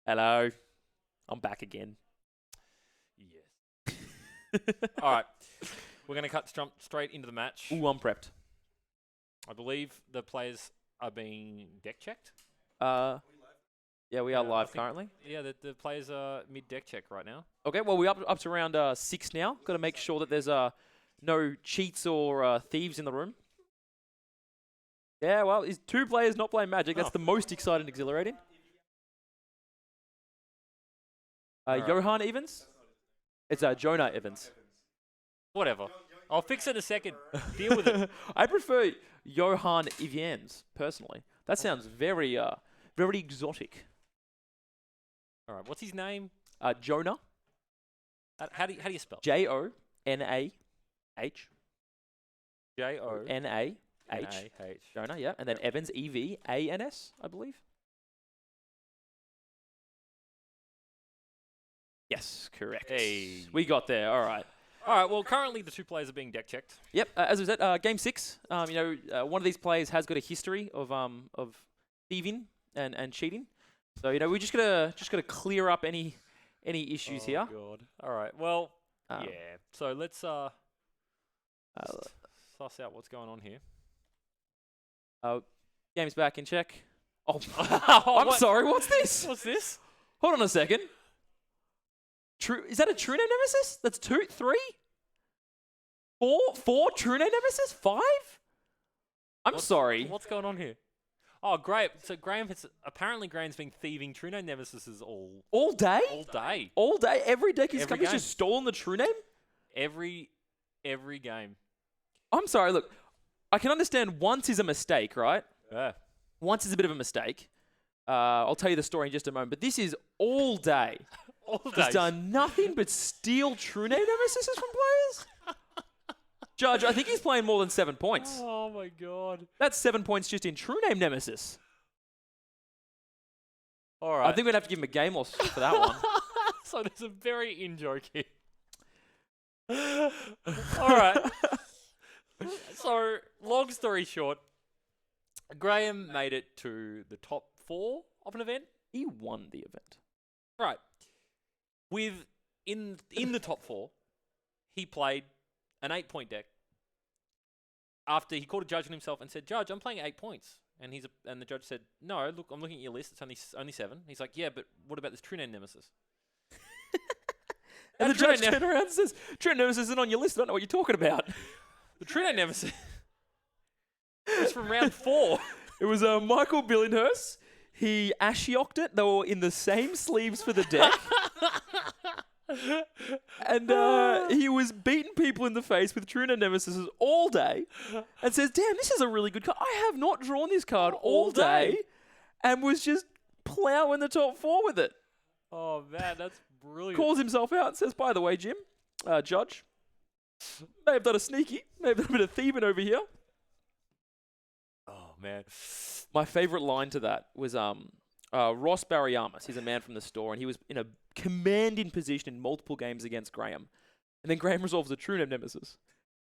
Hello. I'm back again. Yes. All right. We're going to jump straight into the match. Ooh, I'm prepped. I believe the players are being deck checked. Yeah, we are I live think- currently. Yeah, the players are mid-deck check right now. Okay, well, we're up to round 6 now. Got to make sure that there's no cheats or thieves in the room. Yeah, well, is 2 players not playing Magic. That's Oh. the most exciting and exhilarating. Alright. Johan Evans? It's Jonah Evans. Whatever. I'll fix it in a second. Deal with it. I prefer Johan Evans, personally. That sounds very exotic. All right. What's his name? Jonah. How do you spell? Jonah. J-O-N-A-H. Jonah, yeah. And then Evans, Evans, I believe. Yes, correct. Hey. We got there. All right. All right. Well, currently the 2 players are being deck checked. Yep. As we said, game 6. One of these players has got a history of thieving and cheating. So we just gotta clear up any issues here. God. All right. Well, yeah. So let's suss out what's going on here. Game's back in check. Oh, Oh, I'm sorry. What's this? What's this? Hold on a second. Is that a true name nemesis? That's 2, 3, 4 true name nemesis? 5? I'm sorry. What's going on here? Oh, great. So apparently Graham's been thieving true name nemesises All day? all day. All day? Every deck he's Every come, he's game. just stolen the true name? Every game. I'm sorry. Look, I can understand once is a mistake, right? Yeah. Once is a bit of a mistake. I'll tell you the story in just a moment. But this is all day. All He's day. done nothing but steal true name nemesis from players. Judge, I think he's playing more than 7 points. Oh my god. That's 7 points just in true name nemesis. All right. I think we'd have to give him a game loss for that one. So there's a very in-joke here. All right. So, long story short, Graham made it to the top 4 of an event. He won the event. Right. In the top 4, he played an 8-point deck. After he called a judge on himself and said, "Judge, I'm playing 8 points." And the judge said, "No, look, I'm looking at your list. It's only 7." He's like, "Yeah, but what about this true name nemesis?" And the True judge name turned around and says, true name nemesis isn't on your list. I don't know what you're talking about. The true name nemesis was from round 4. It was Michael Billinghurst. He Ashioked it. They were in the same sleeves for the deck. And he was beating people in the face with true name nemesis all day and says, "Damn, this is a really good card. I have not drawn this card all day," and was just plowing the top 4 with it. Oh man, that's brilliant. Calls himself out and says, "By the way, Jim, Judge, may have done a sneaky, may have done a bit of thieving over here." Oh man. My favorite line to that was Ross Barriamas. He's a man from the store, and he was in a commanding position in multiple games against Graham. And then Graham resolves a true name nemesis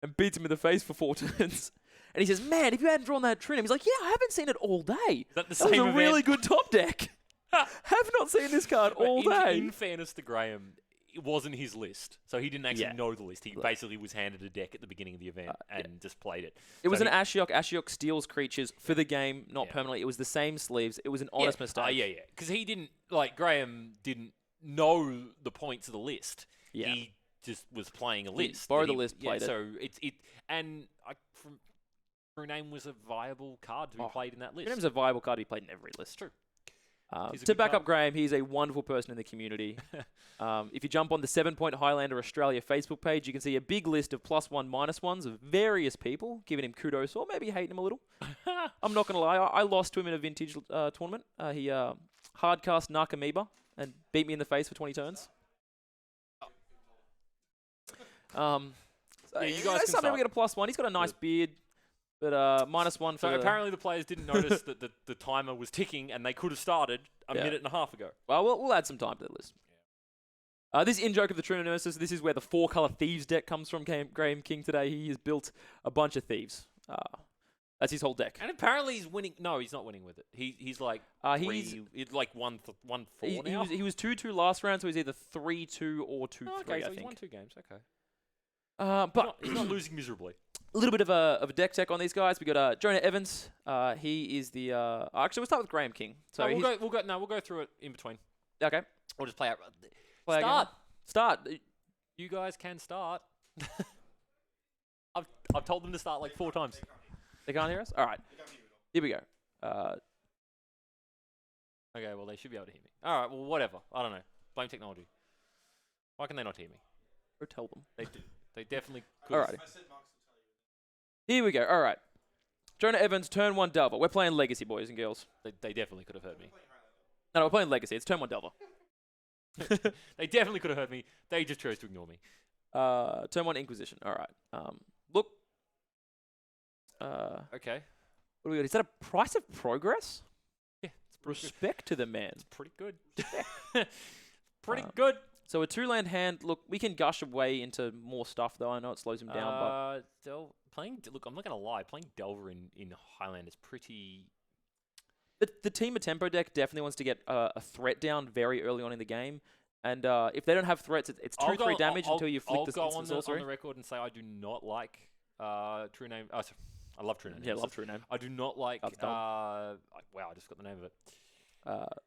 and beats him in the face for 4 turns. And he says, "Man, if you hadn't drawn that true name," he's like, "Yeah, I haven't seen it all day. Is that the That was same a event? really good top deck. Have not seen this card all day." In fairness to Graham, it wasn't his list, so he didn't actually know the list. He basically was handed a deck at the beginning of the event and just played it. It was So an Ashiok. Ashiok steals creatures for the game, not Yeah. permanently. It was the same sleeves. It was an honest mistake. Yeah. Because Graham didn't know the points of the list. Yeah. He just was playing a list. borrowed that the list, played it. So True Name was a viable card to be played in that list. True name's a viable card he played in every list. True. He's a To good back card. up Graham, he's a wonderful person in the community. If you jump on the 7-Point Highlander Australia Facebook page, you can see a big list of +1, -1s of various people giving him kudos or maybe hating him a little. I'm not going to lie, I lost to him in a vintage tournament. He hardcast Narcomoeba and beat me in the face for 20 turns. So, Yeah, you guys can some people start. get a +1. He's got a nice beard, but -1 for So apparently the players didn't notice that the timer was ticking and they could have started a minute and a half ago. Well, we'll add some time to the list. This in-joke of the True Nemesis, this is where the 4-color Thieves deck comes from, Graham King today. He has built a bunch of Thieves. That's his whole deck. And apparently he's winning. No, he's not winning with it. He's like it's like 1-4 now. He was 2-2 last round, so he's either 3-2 or 2-3. Okay, so I he's think. won 2 games. Okay. But He's not losing miserably. a little bit of a deck check on these guys. We got Jonah Evans. He is the. Actually, we'll start with Graham King. So We'll go through it in between. Okay. We'll just play out. Play again. Start. You guys can start. I've told them to start like 4 times. They can't hear us? All right. Here we go. Okay, well, they should be able to hear me. All right, well, whatever. I don't know. Blame technology. Why can they not hear me? Or tell them. They do. They definitely could. All right. Here we go. All right. Jonah Evans, turn 1 Delver. We're playing Legacy, boys and girls. They definitely could have heard me. No, we're playing Legacy. It's turn 1 Delver. They definitely could have heard me. They just chose to ignore me. Turn 1 Inquisition. All right. Look. Okay. What do we got? Is that a price of progress? Yeah. Respect to the man. It's pretty good. Pretty good. So a 2-land hand. Look, we can gush away into more stuff, though. I know it slows him down, but Look, I'm not gonna lie. Playing Delver in Highlander is pretty. The Team of Tempo deck definitely wants to get a threat down very early on in the game, and if they don't have threats, it's 2-3 damage until you flick the on sorcery. the record and say I do not like True Name. I love True Name. Yeah, I love True Name. I do not like. Wow, I just got the name of it.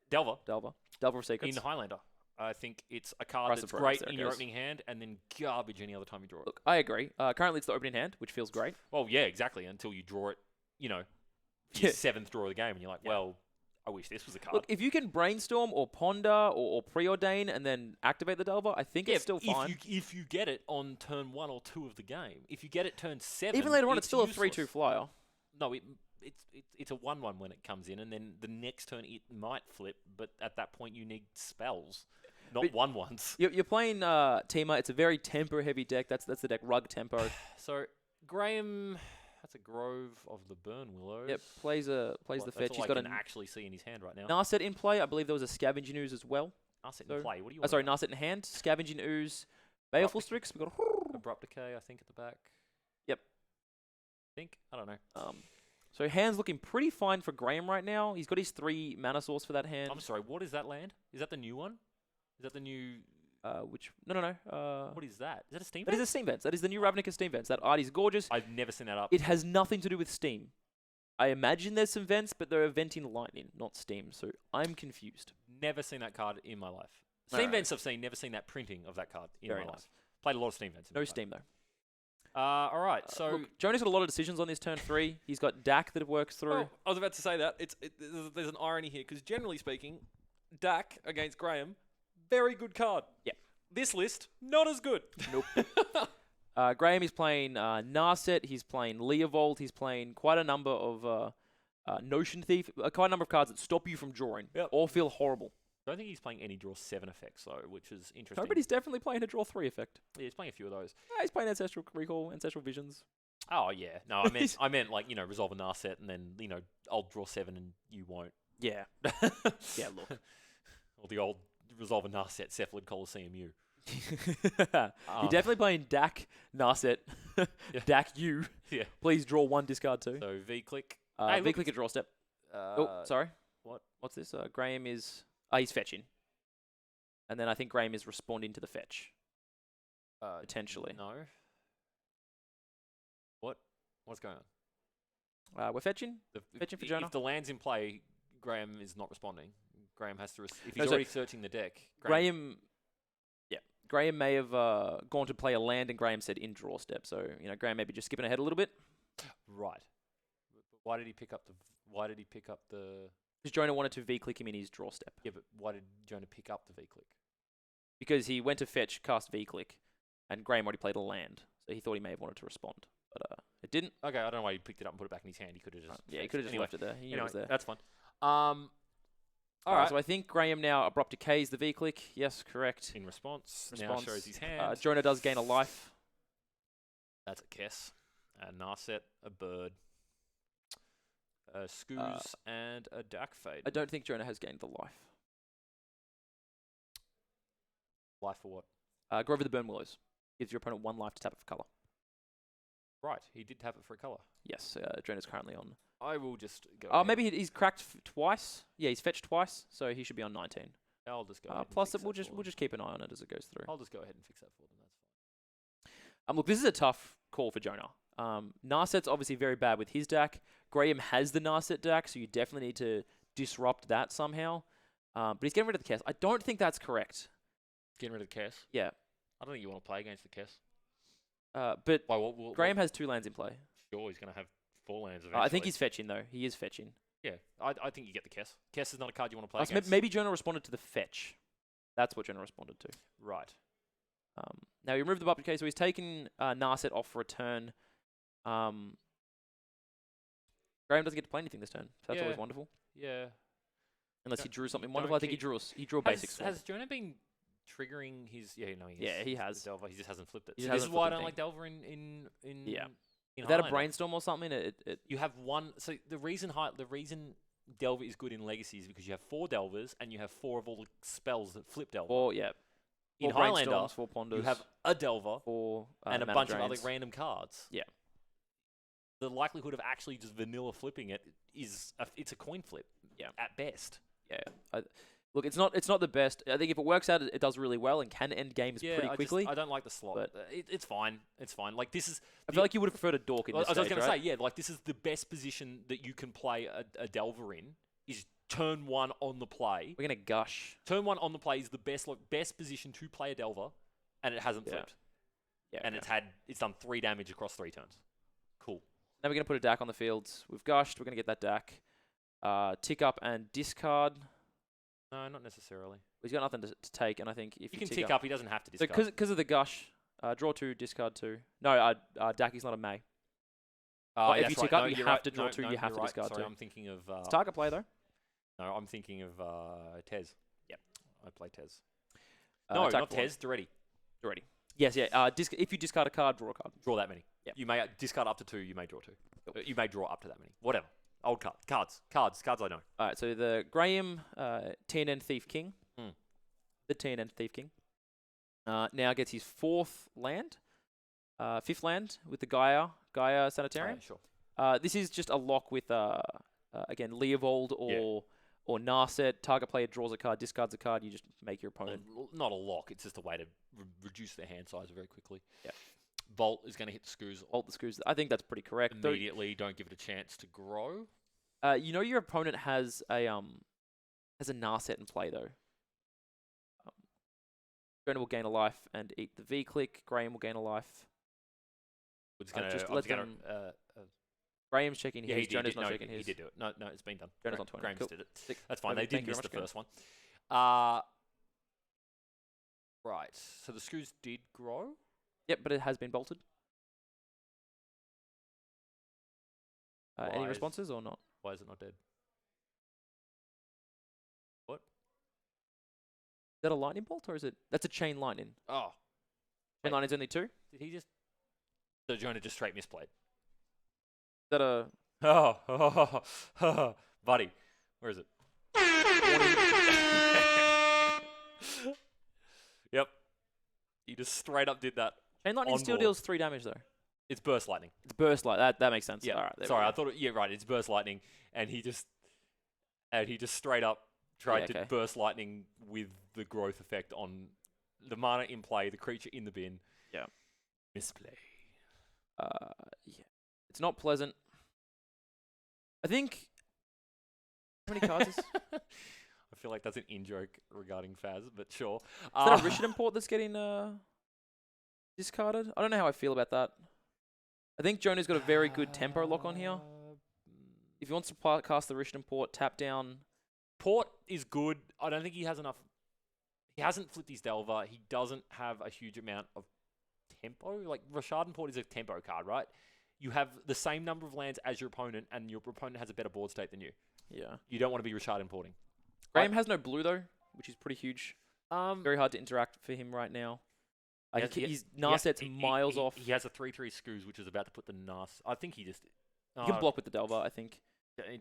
Delver of Secrets. In Highlander. I think it's a card Price that's of great progress, in your opening hand and then garbage any other time you draw it. Look, I agree. Currently, it's the opening hand, which feels great. Well, yeah, exactly. Until you draw it, your 7th draw of the game, and you're like, well, I wish this was a card. Look, if you can brainstorm or ponder or preordain and then activate the Delver, I think it's still fine. If you get it on turn 1 or 2 of the game, if you get it turn 7, even later on, it's still useless. a 3-2 flyer. No, it's a 1/1 when it comes in, and then the next turn it might flip, but at that point you need spells. Not 1/1s. You're playing Teema. It's a very tempo-heavy deck. That's the deck, Rug Tempo. So Graham, that's a Grove of the Burn Willows. Yep, plays the fetch. He's He's got got an actually see in his hand right now. Narset in play. I believe there was a Scavenging Ooze as well. Narset in play. What do you want? Sorry, Narset in hand. Scavenging Ooze. Baleful Strix. We got Abrupt Decay, I think, at the back. Yep. I don't know. So hand's looking pretty fine for Graham right now. He's got his 3 mana source for that hand. I'm sorry. What is that land? Is that the new one? Is that the new? No. What is that? Is that a Steam? That is a Steam Vents. That is the new Ravnica Steam Vents. That art is gorgeous. I've never seen that up. It has nothing to do with Steam. I imagine there's some vents, but they're venting lightning, not Steam. So I'm confused. Never seen that card in my life. Steam Vents I've seen. Never seen that printing of that card in my life. Played a lot of Steam Vents. No Steam though. All right, so look, Jonah's got a lot of decisions on this turn 3. He's got Dak that works through. Oh, I was about to say that. There's an irony here because generally speaking, Dak against Graham, very good card. Yeah. This list, not as good. Nope. Graham is playing Narset. He's playing Leovold. He's playing quite a number of Notion Thief. Quite a number of cards that stop you from drawing. Yep. Or feel horrible. I don't think he's playing any draw 7 effects though, which is interesting. No, but he's definitely playing a draw 3 effect. Yeah, he's playing a few of those. Yeah, he's playing Ancestral Recall, Ancestral Visions. Oh yeah, no, I meant like resolve a Narset and then I'll draw 7 and you won't. Yeah. Yeah, look. Or the old resolve a Narset Cephalid Coliseum U. You're definitely playing Dak Narset. Dak U. Yeah. Please draw 1, discard 2. So V click. V click a draw step. Sorry. What? What's this? Graham is. He's fetching. And then I think Graham is responding to the fetch. Potentially. No. What's going on? We're fetching. Fetching for Jonah. If the land's in play, Graham is not responding. Graham has to. If he's already searching the deck. Graham may have gone to play a land, and Graham said in draw step. So Graham maybe just skipping ahead a little bit. Right. Why did he pick up the? Because Jonah wanted to V-click him in his draw step. Yeah, but why did Jonah pick up the V-click? Because he went to fetch, cast V-click, and Graham already played a land, so he thought he may have wanted to respond, but it didn't. Okay, I don't know why he picked it up and put it back in his hand. He could have just he could have just left it there. He knew it was there. That's fine. All right. So I think Graham now abrupt decays the V-click. Yes, correct. In response. Now shows his hand. Jonah does gain a life. That's a Kess, a Narset, a Bird, a Scooz, and a Dak Fade. I don't think Jonah has gained the life. Life for what? Grove of the Burn Willows. Gives your opponent 1 life to tap it for color. Right, he did tap it for a colour. Yes, Jonah's currently on. I will just go. Oh, maybe he's cracked twice. Yeah, he's fetched twice, so he should be on 19. I'll just go. Ahead and Plus, fix we'll that for we'll just keep an eye on it as it goes through. I'll just go ahead and fix that for them. That's fine. Look, this is a tough call for Jonah. Narset's obviously very bad with his deck. Graham has the Narset deck, so you definitely need to disrupt that somehow. But he's getting rid of the Kess. I don't think that's correct. Getting rid of the Kess. Yeah. I don't think you want to play against the Kess. But Why, what, Graham has 2 lands in play. Sure, he's going to have 4 lands eventually. I think he's fetching, though. He is fetching. Yeah, I think you get the Kess. Kess is not a card you want to play Plus, against. maybe Jonah responded to the fetch. That's what Jonah responded to. Right. Now, he removed the button case, so he's taken Narset off for a turn. Graham doesn't get to play anything this turn, so that's Yeah. always wonderful. Yeah. Unless Don't- he drew something don't wonderful. I think he keep- drew a basic swamp. Has Jonah been triggering his... Yeah, no, he has. Yeah, he has. The Delver, he just hasn't flipped it. He So just this is hasn't why I flipped don't the like Delver in Yeah. in Without a Highlander. brainstorm or something, it You have one... So the reason Delver is good in Legacy is because you have 4 Delvers and you have 4 of all the spells that flip Delver. or yeah. In 4 Highlander, brainstorms, 4 ponders, you have a Delver 4 and a mana bunch of other drains. random cards. Yeah. The likelihood of actually just vanilla flipping it is it's a coin flip. Yeah. At best. Yeah. Look, it's not the best. I think if it works out, it does really well and can end games pretty quickly. I don't like the slot. but- It's fine. It's fine. Like this is. I feel like you would have preferred a Dork in I this was stage, going to right? say, yeah, like this is the best position that you can play a Delver in. Is turn 1 on the play. We're going to gush. Turn 1 on the play is the best position to play a Delver, and it hasn't Yeah. flipped. Yeah. And okay. it's done 3 damage across 3 turns. Cool. Now we're going to put a DAC on the field. We've gushed. We're going to get that DAC. Tick up and discard. No, not necessarily. He's got nothing to take, and I think if You you can tick up. He doesn't have to So discard. because of the gush, draw 2, discard 2. No, DAC is not a May. Oh, if that's you tick right. up, No, you you're have right. to draw No, 2, no, you have you're to right. discard Sorry, 2. I'm thinking of... It's target play, though. No, I'm thinking of Tez. Yep. I play Tez. No, attack not for 1. Tez. Duretti. Already. Yes, yeah. If you discard a card, draw a card. Draw that many. Yep. You may discard up to 2. You may draw 2. You may draw up to that many. Whatever. Old cards. Cards I know. All right, so the Graham TNN Thief King. Hmm. The TNN Thief King. Now gets his 4th land. 5th land with the Gaia Sanitarium. Sure. This is just a lock with, again, Leovold or Narset. Target player draws a card, discards a card. You just make your opponent. Not a lock. It's just a way to reduce their hand size very quickly. Yeah. Bolt is going to hit the screws Alt the screws. I think that's pretty correct. immediately. Don't give it a chance to grow. You know your opponent has a Narset in play though. Jonah will gain a life and eat the V click. Graham will gain a life. We're just going just let them. Graham's checking yeah, his. he Jonah's did. not No, checking he his. did do it. No, it's been done. Jonah's on 20. Graham's Cool. did it. Sick. That's fine. Perfect. They Thank did you miss very the much, first one. Right. So the screws did grow. Yep, but it has been bolted. Any Why is- responses or not? Why is it not dead? Is that a lightning bolt or is it? That's a chain lightning. Oh. Chain lightning's only 2. Is Did he just... So Jonah just straight misplayed. that a? Oh, buddy. Where is it? Yep. He just straight up did that. Chain lightning On still board. deals 3 damage though. It's burst lightning. It's burst light. That makes sense. Yeah. All right. there we Sorry, go. I thought yeah, right. It's burst lightning, and he just straight up tried to okay. burst lightning with the growth effect on the mana in play, the creature in the bin. Yeah. Misplay. Yeah. It's not pleasant. I think. How many cards is? Is I feel like that's an in joke regarding Faz, but sure. that a Rishon import that's getting discarded? I don't know how I feel about that. I think Jonah's got a very good tempo lock on here. If he wants to cast the Rishon import, tap down. Port is good. I don't think he has enough. He hasn't flipped his Delver. He doesn't have a huge amount of tempo. Like Rashad Port is a tempo card, right? You have the same number of lands as your opponent, and your opponent has a better board state than you. Yeah. You don't want to be Rashad importing. Graham has no blue though, which is pretty huge. Um, Very hard to interact for him right now. He has- His Narset's miles off. He has a 3/3 screws, which is about to put the Nas. I think he just. You can block with the Delver, I think.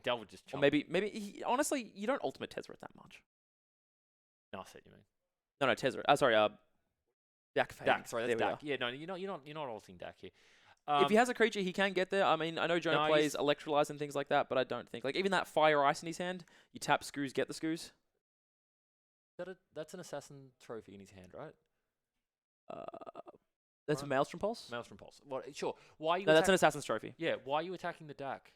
Delver just. Or maybe he, honestly, you don't ultimate Tezzeret that much. Narset, you mean? No, Tezzeret. Sorry, Dak. Dak. Sorry, There that's we Dak. Yeah, no, you're not ulting Dak here. If he has a creature, he can get there. I mean, I know Jonah No, plays Electrolyze and things like that, but I don't think even that Fire Ice in his hand. You tap Scoos, get the Scoos. That's an Assassin Trophy in his hand, right? That's a Right. Maelstrom Pulse. Maelstrom Pulse. What? Sure. Why are you? No, that's an Assassin's Trophy. Yeah. Why are you attacking the DAC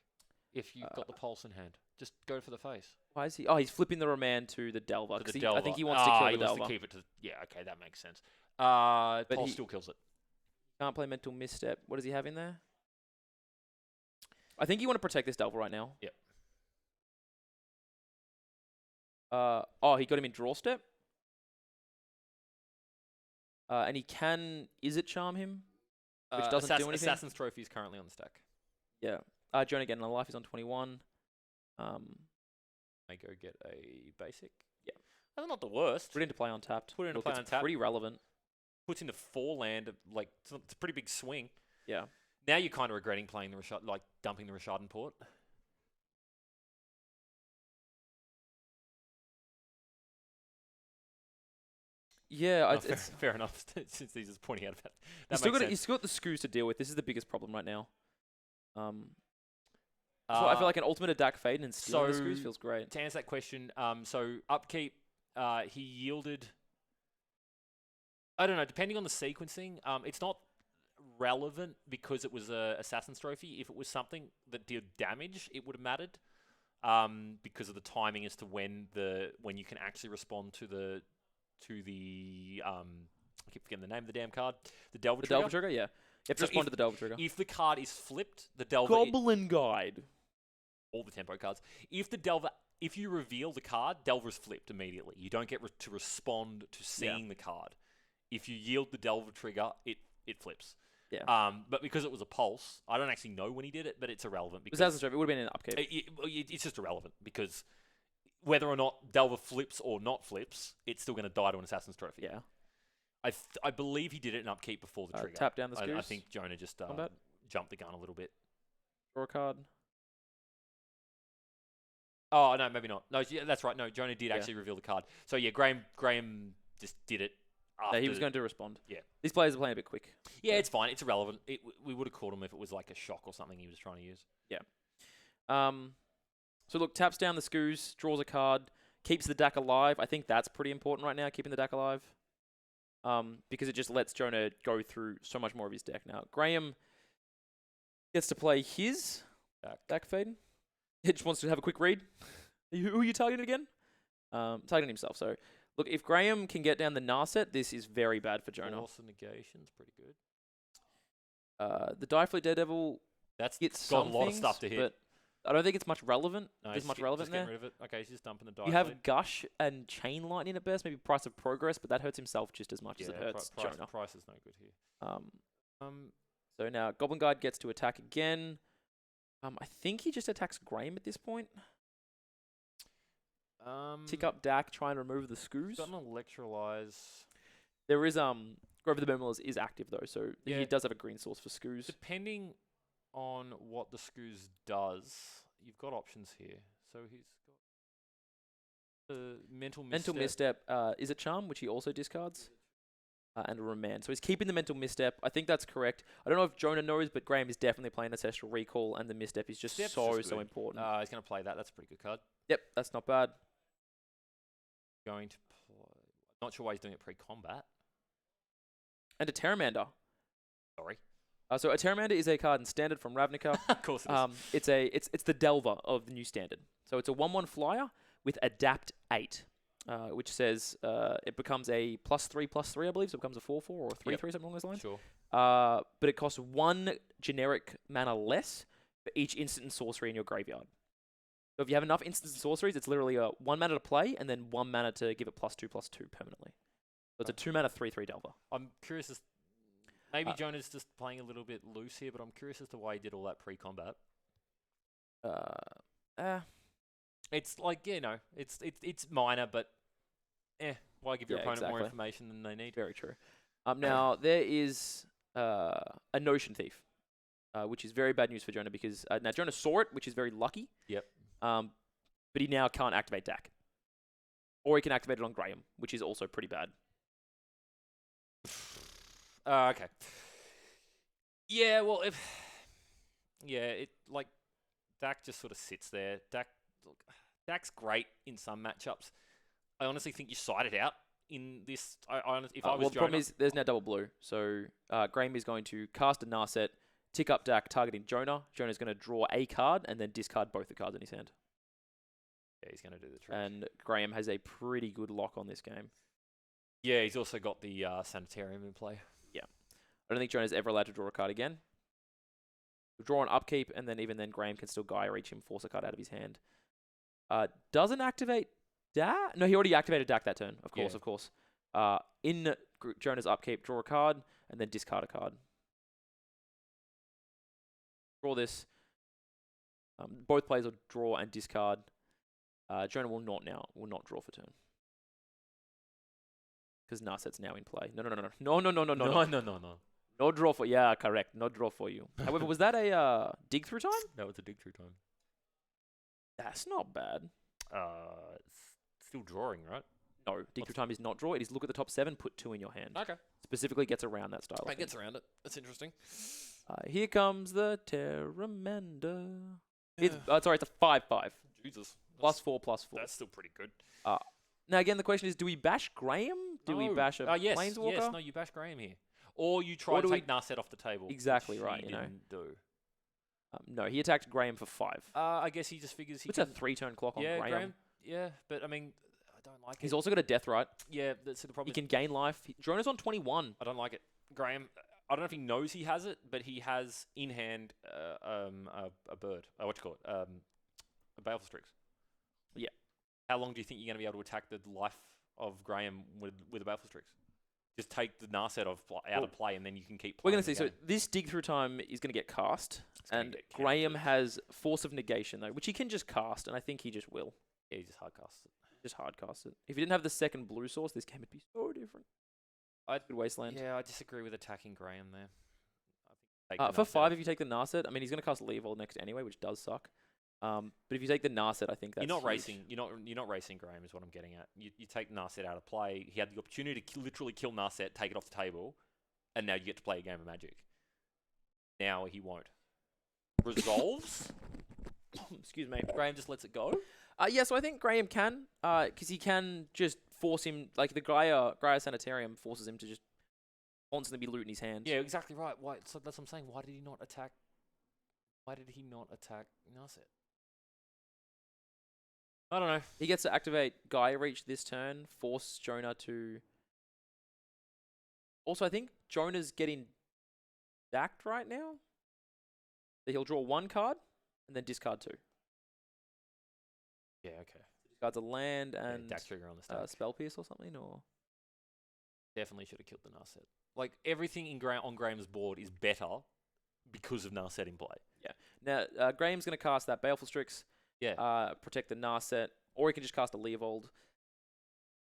if you've got the Pulse in hand? Just go for the face. Why is he? Oh, he's flipping the Remand to the Delver. To 'cause the I Delver. think he wants to kill the he Delver. wants to keep it to. Yeah. Okay, that makes sense. Pulse he- still kills it. Can't play Mental Misstep. What does he have in there? I think you want to protect this Delver right now. Yep. Oh, he got him in Draw Step. And he can Izzet Charm him, which doesn't do anything. Assassin's Trophy is currently on the stack. Yeah. Jonah getting a life is on 21. May go get a basic. Yeah. That's not the worst. Put into play on tapped. Put into Look, play it's on tap. pretty relevant. Puts into 4 land. Like it's a pretty big swing. Yeah. Now you're kind of regretting playing the Rashad, like dumping the Rashad and Port. Yeah, Fair enough. Since he's just pointing out about that. he's still got the Scoos to deal with. This is the biggest problem right now. So I feel like an ultimate attack fade and stealing the Scoos feels great. To answer that question, so upkeep, he yielded. I don't know. Depending on the sequencing, it's not relevant because it was a Assassin's Trophy. If it was something that did damage, it would have mattered. Because of the timing as to when you can actually respond to the I keep forgetting the name of the damn card. The Delver Trigger. Delver Trigger, yeah. You have to respond to the Delver Trigger. If the card is flipped, the Delver... Goblin Guide. All the tempo cards. If you reveal the card, Delver's flipped immediately. You don't get to respond to seeing the card. If you yield the Delver Trigger, it flips. Yeah. But because it was a pulse, I don't actually know when he did it, but it's irrelevant. Because Assassin's Trophy, it would have been an upkeep. it's just irrelevant because whether or not Delver flips or not flips, it's still going to die to an Assassin's Trophy. Yeah. I believe he did it in upkeep before the trigger. Tap down the Scoos. I think Jonah just jumped the gun a little bit. Draw a card. Oh, no, maybe not. No, yeah, that's right. No, Jonah did actually reveal the card. So, yeah, Graham just did it after. No, he was going to respond. Yeah. These players are playing a bit quick. Yeah, it's fine. It's irrelevant. We would have caught him if it was like a shock or something he was trying to use. Yeah. So, look, taps down the Scoos, draws a card, keeps the deck alive. I think that's pretty important right now, keeping the deck alive. Because it just lets Jonah go through so much more of his deck now. Graham gets to play his deck fade. He just wants to have a quick read. Who are you targeting again? Targeting himself. So, look, if Graham can get down the Narset, this is very bad for Jonah. Force of Negation's pretty good. The Diefleet Daredevil That's gets got some a lot things, of stuff to hit. but I don't think it's much relevant. No, There's just much get- relevant just there. getting rid of it. Okay, he's just dumping the die. You have Gush and Chain Lightning at best, maybe Price of Progress, but that hurts himself just as much as it hurts Jonah. Price is no good here. So now Goblin Guide gets to attack again. I think he just attacks Graham at this point. Tick up Dak, try and remove the Scoos. Got an Electrolyze. There is Grover the Boomerless is active though, so he Yeah. does have a green source for Scoos. Depending on what the Scoos does, you've got options here. So he's got the Mental Misstep is a Charm, which he also discards. And a Remand. So he's keeping the Mental Misstep. I think that's correct. I don't know if Jonah knows, but Graham is definitely playing Ancestral Recall, and the Misstep is just Step's so just good. important. He's going to play that. That's a pretty good card. Yep, that's not bad. Going to play. Not sure why he's doing it pre-combat. And a Terramander. Sorry. So a Terramander is a card in Standard from Ravnica. Of course it is. It's the Delver of the new Standard. So it's a 1/1 flyer with Adapt 8, which says it becomes a +3/+3, I believe. So it becomes a 4/4 or a 3/3, something along those lines. Sure. But it costs 1 generic mana less for each instant and sorcery in your graveyard. So if you have enough instants and sorceries, it's literally 1 mana to play and then 1 mana to give it +2/+2 permanently. So it's a 2 mana 3/3 Delver. I'm curious as maybe Jonah's just playing a little bit loose here, but I'm curious as to why he did all that pre-combat. It's like, it's minor, but why give your opponent more information than they need? Very true. Now, there is a Notion Thief, which is very bad news for Jonah because now Jonah saw it, which is very lucky. Yep. But he now can't activate Dak. Or he can activate it on Graham, which is also pretty bad. Okay. Yeah, well, it like Dak just sort of sits there. Dak's great in some matchups. I honestly think you side it out in this. If I was well, the problem Jonah, is there's now double blue. So Graham is going to cast a Narset, tick up Dak, targeting Jonah. Jonah's going to draw a card and then discard both the cards in his hand. yeah, he's going to do the trick. And Graham has a pretty good lock on this game. Yeah, he's also got the Sanitarium in play. I don't think Jonah's ever allowed to draw a card again. He'll draw an upkeep, and then even then, Graham can still Gaia Reach him, force a card out of his hand. Doesn't activate Dak? No, he already activated Dak that turn. Of course, Yeah. of course. In Jonah's upkeep, draw a card, and then discard a card. Draw this. Both players will draw and discard. Jonah will not draw for turn. Because Narset's now in play. No. No. No draw for correct. No draw for you. However, was that a dig through time? That was a dig through time. That's not bad. It's still drawing, right? No, dig through time is not draw. It is look at the top 7, put 2 in your hand. Okay. Specifically gets around that style. It gets around it. That's interesting. Here comes the Terramander. Yeah. It's a 5/5. Jesus. +4/+4. That's still pretty good. Now again, the question is: do we bash Graham? Do we bash a yes, Planeswalker? Yes, no, you bash Graham here. Or you try Or to do take Narset off the table. Exactly which right, he you know. didn't do. No, he attacked Graham for 5. I guess he just figures he It's a can... 3-turn clock on yeah, Graham. Yeah, but I mean, I don't like He's it. also got a death right. Yeah, that's the problem. He can gain life. Drona's on 21. I don't like it. Graham, I don't know if he knows he has it, but he has in hand a bird. What you call it? A Baleful Strix. Yeah. How long do you think you're going to be able to attack the life of Graham with a Baleful Strix? Just take the Narset out of play, and then you can keep We're playing. going to see. So this dig through time is going to get cast, gonna and get Graham countered. has Force of Negation though, which he can just cast, and I think he just will. Yeah, he just hard casts it. Just hard cast it. If he didn't have the second blue source, this game would be so different. Good Wasteland. Yeah, I disagree with attacking Graham there. I think take For the Narset 5, off. if you take the Narset, I mean he's going to cast Leovold next anyway, which does suck. But if you take the Narset, I think that's You're not huge. racing. You're not racing Graham, is what I'm getting at. You take Narset out of play. He had the opportunity to literally kill Narset, take it off the table, and now you get to play a game of Magic. Now he won't. Resolves. Excuse me. Graham just lets it go. Yeah, so I think Graham can, because he can just force him, like the Gaia Sanitarium forces him to just constantly be looting his hand. Yeah, exactly right. Why? So that's what I'm saying. Why did he not attack? Why did he not attack Narset? I don't know. He gets to activate Gaia Reach this turn, force Jonah to... Also, I think Jonah's getting stacked right now. So he'll draw 1 card, and then discard 2. Yeah, okay. Discards a land and Dack trigger on the stack. Spell Pierce or something, or... Definitely should have killed the Narset. Like, everything on Graham's board is better because of Narset in play. Yeah. Now, Graham's going to cast that Baleful Strix, Yeah. protect the Narset, or he can just cast a Leovold.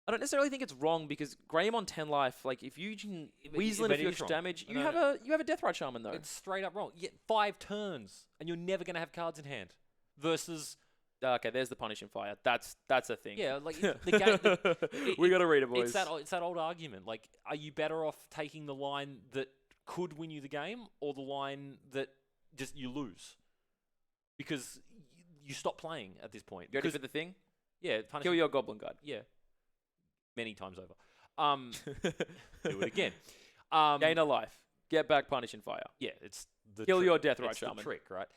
I don't necessarily think it's wrong because Graham on 10 life, like if you can weasel in but a few it is extra wrong. damage, you No, have no. a Deathrite Shaman though. It's straight up wrong. You get 5 turns, and you're never going to have cards in hand. Versus, Okay, there's the Punishing Fire. That's a thing. yeah, like the game. We gotta read it, boys. It's that old argument. Like, are you better off taking the line that could win you the game, or the line that just you lose? Because you stop playing at this point. You ready Because for the thing? yeah, Kill punishing, your Goblin Guard. yeah, many times over. Do it again. Gain a life. Get back Punishing Fire. Yeah, it's the Kill trick. your Deathrite It's the Shaman. trick, right?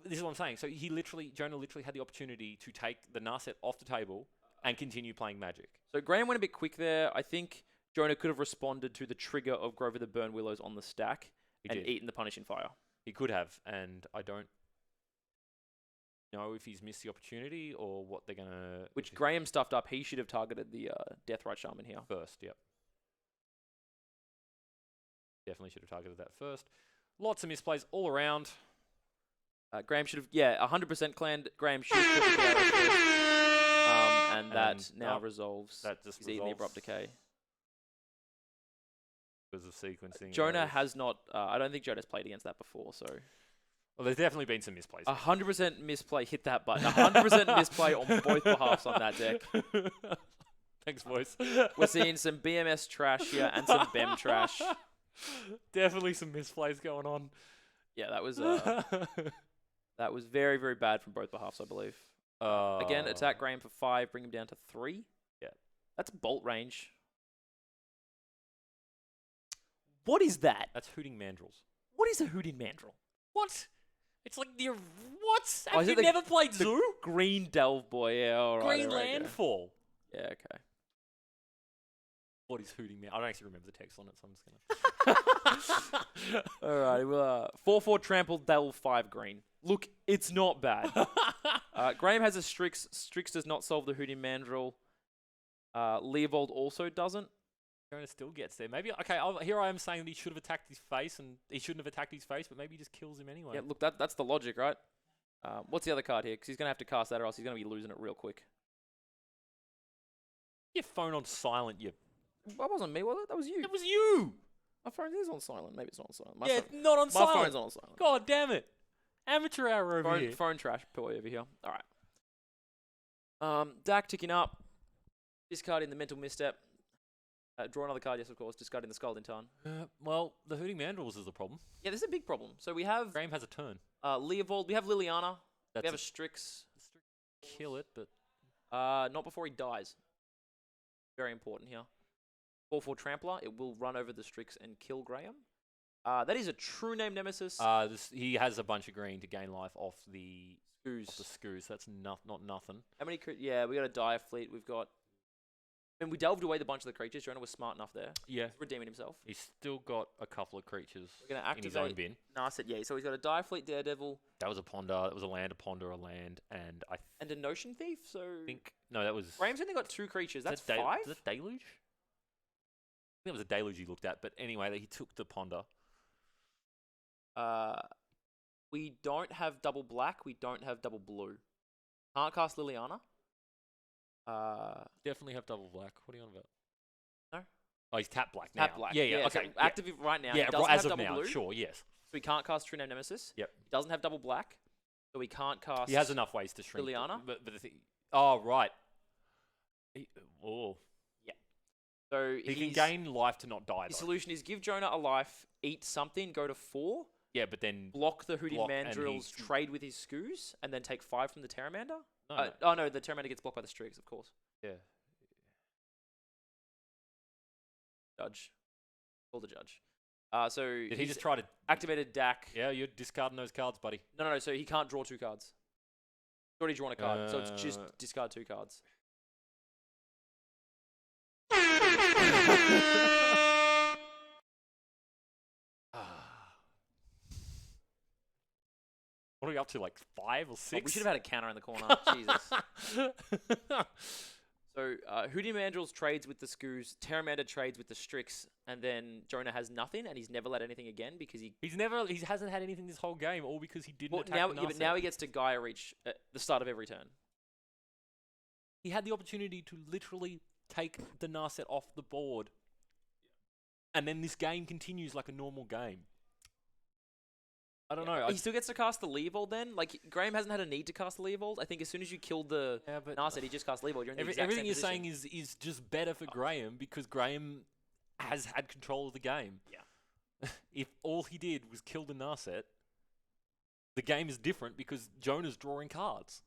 This is what I'm saying. So Jonah literally had the opportunity to take the Narset off the table and continue playing Magic. So Graham went a bit quick there. I think Jonah could have responded to the trigger of Grover the Burn Willows on the stack He and did. eaten the Punishing Fire. He could have, and I don't know if he's missed the opportunity or what they're gonna. Which Graham stuffed up. He should have targeted the Deathrite Shaman here. first, yep. Definitely should have targeted that first. Lots of misplays all around. Graham should have, 100% clanned. Graham should have put the arrow first. And that And now that- resolves. That just He's eating the Abrupt resolves Decay. because of sequencing. Jonah errors. has not, I don't think Jonah's played against that before, so. Well, there's definitely been some misplays. 100% misplay, hit that button. 100% misplay on both behalves on that deck. Thanks, boys. We're seeing some BMS trash here and some BEMB trash. Definitely some misplays going on. Yeah, that was very, very bad from both behalves, I believe. Again, attack Graham for 5, bring him down to 3. Yeah. That's bolt range. What is that? That's Hooting Mandrills. What is a Hooting Mandrill? What? It's like the what? Oh, Have is you it the- never played Zoo? Green Delve Boy. Yeah, all right. Green there we go. Landfall. Yeah, okay. What is Hooting Man? I don't actually remember the text on it, so I'm just gonna. All right. Well, 4/4 trample Delve 5 green. Look, it's not bad. Graham has a Strix. Strix does not solve the Hooting Mandrill. Leovold also doesn't. Jonah still gets there. Maybe okay. Here I am saying that he should have attacked his face, and he shouldn't have attacked his face, but maybe he just kills him anyway. Yeah, look, that's the logic, right? What's the other card here? Because he's gonna have to cast that, or else he's gonna be losing it real quick. Your phone on silent. You. That wasn't me, was it? That was you. It was you. My phone is on silent. Maybe it's not on silent. Yeah, not on My silent. phone's on silent. God damn it! Amateur hour over here. Phone trash boy over here. All right. Dak ticking up. Discarding the mental misstep. Draw another card, yes, of course. Discarding the Scalding Tarn. Well, the Hooting Mandrills is the problem. Yeah, this is a big problem. So we have Graham has a turn. Leovold. We have Liliana. That's we have a Strix. Kill it, but Not before he dies. Very important here. 4/4 Trampler. It will run over the Strix and kill Graham. That is a true name Nemesis. he has a bunch of green to gain life off the Scoos. Scoos. That's not nothing. How many? Yeah, we got a Dire Fleet. We've got. And we delved away the bunch of the creatures. Jonah was smart enough there. Yeah. Redeeming himself. He's still got a couple of creatures We're going to in his own activate. bin. Narset, yeah. So he's got a Dire Fleet Daredevil That was a Ponder. That was a land, a Ponder, a land, and I and a Notion Thief. So think no, that was. Graham's only got 2 creatures. That's is that 5. Is that Deluge? I think it was a Deluge he looked at, but anyway, he took the Ponder. We don't have double black. We don't have double blue. Can't cast Liliana. Definitely have double black. What are you on about? No. Oh, he's tap black now. Tap black. Yeah, So okay. active right now. Yeah, he doesn't as have of double now, blue, sure, yes. So he can't cast True Name Nemesis. Yep. He doesn't have double black. So he can't cast. He has enough ways to shrink. Liliana? But the thing. Oh, right. So He can gain life to not die, His though. solution is give Jonah a life, eat something, go to 4, Yeah, but then. block the Hooting Block, and Mandrills, he's- trade with his Scoos, and then take 5 from the Terramander. No, Oh no, the Terramander gets blocked by the Strix, of course. yeah. Judge. Call the judge. So Did he he's just try to. activated Dak. Yeah, you're discarding those cards, buddy. No. So he can't draw 2 cards. He's already drawn a card, so it's just Uh. discard 2 cards. What are we up to, like 5 or 6? We should have had a counter in the corner. Jesus. So Hooting Mandrills trades with the Scoos, Terramander trades with the Strix, and then Jonah has nothing, and he's never let anything again because he. He hasn't had anything this whole game, all because he didn't Well, attack now, the yeah, but now he gets to Gaia Reach at the start of every turn. He had the opportunity to literally take the Narset off the board. And then this game continues like a normal game. I don't know. He still gets to cast the Leovold then? Like, Graham hasn't had a need to cast the Leovold. I think as soon as you killed the but Narset, he just cast Leovold. You're in the exact everything same you're position. saying is just better for Graham because Graham has had control of the game. Yeah. If all he did was kill the Narset, the game is different because Jonah's drawing cards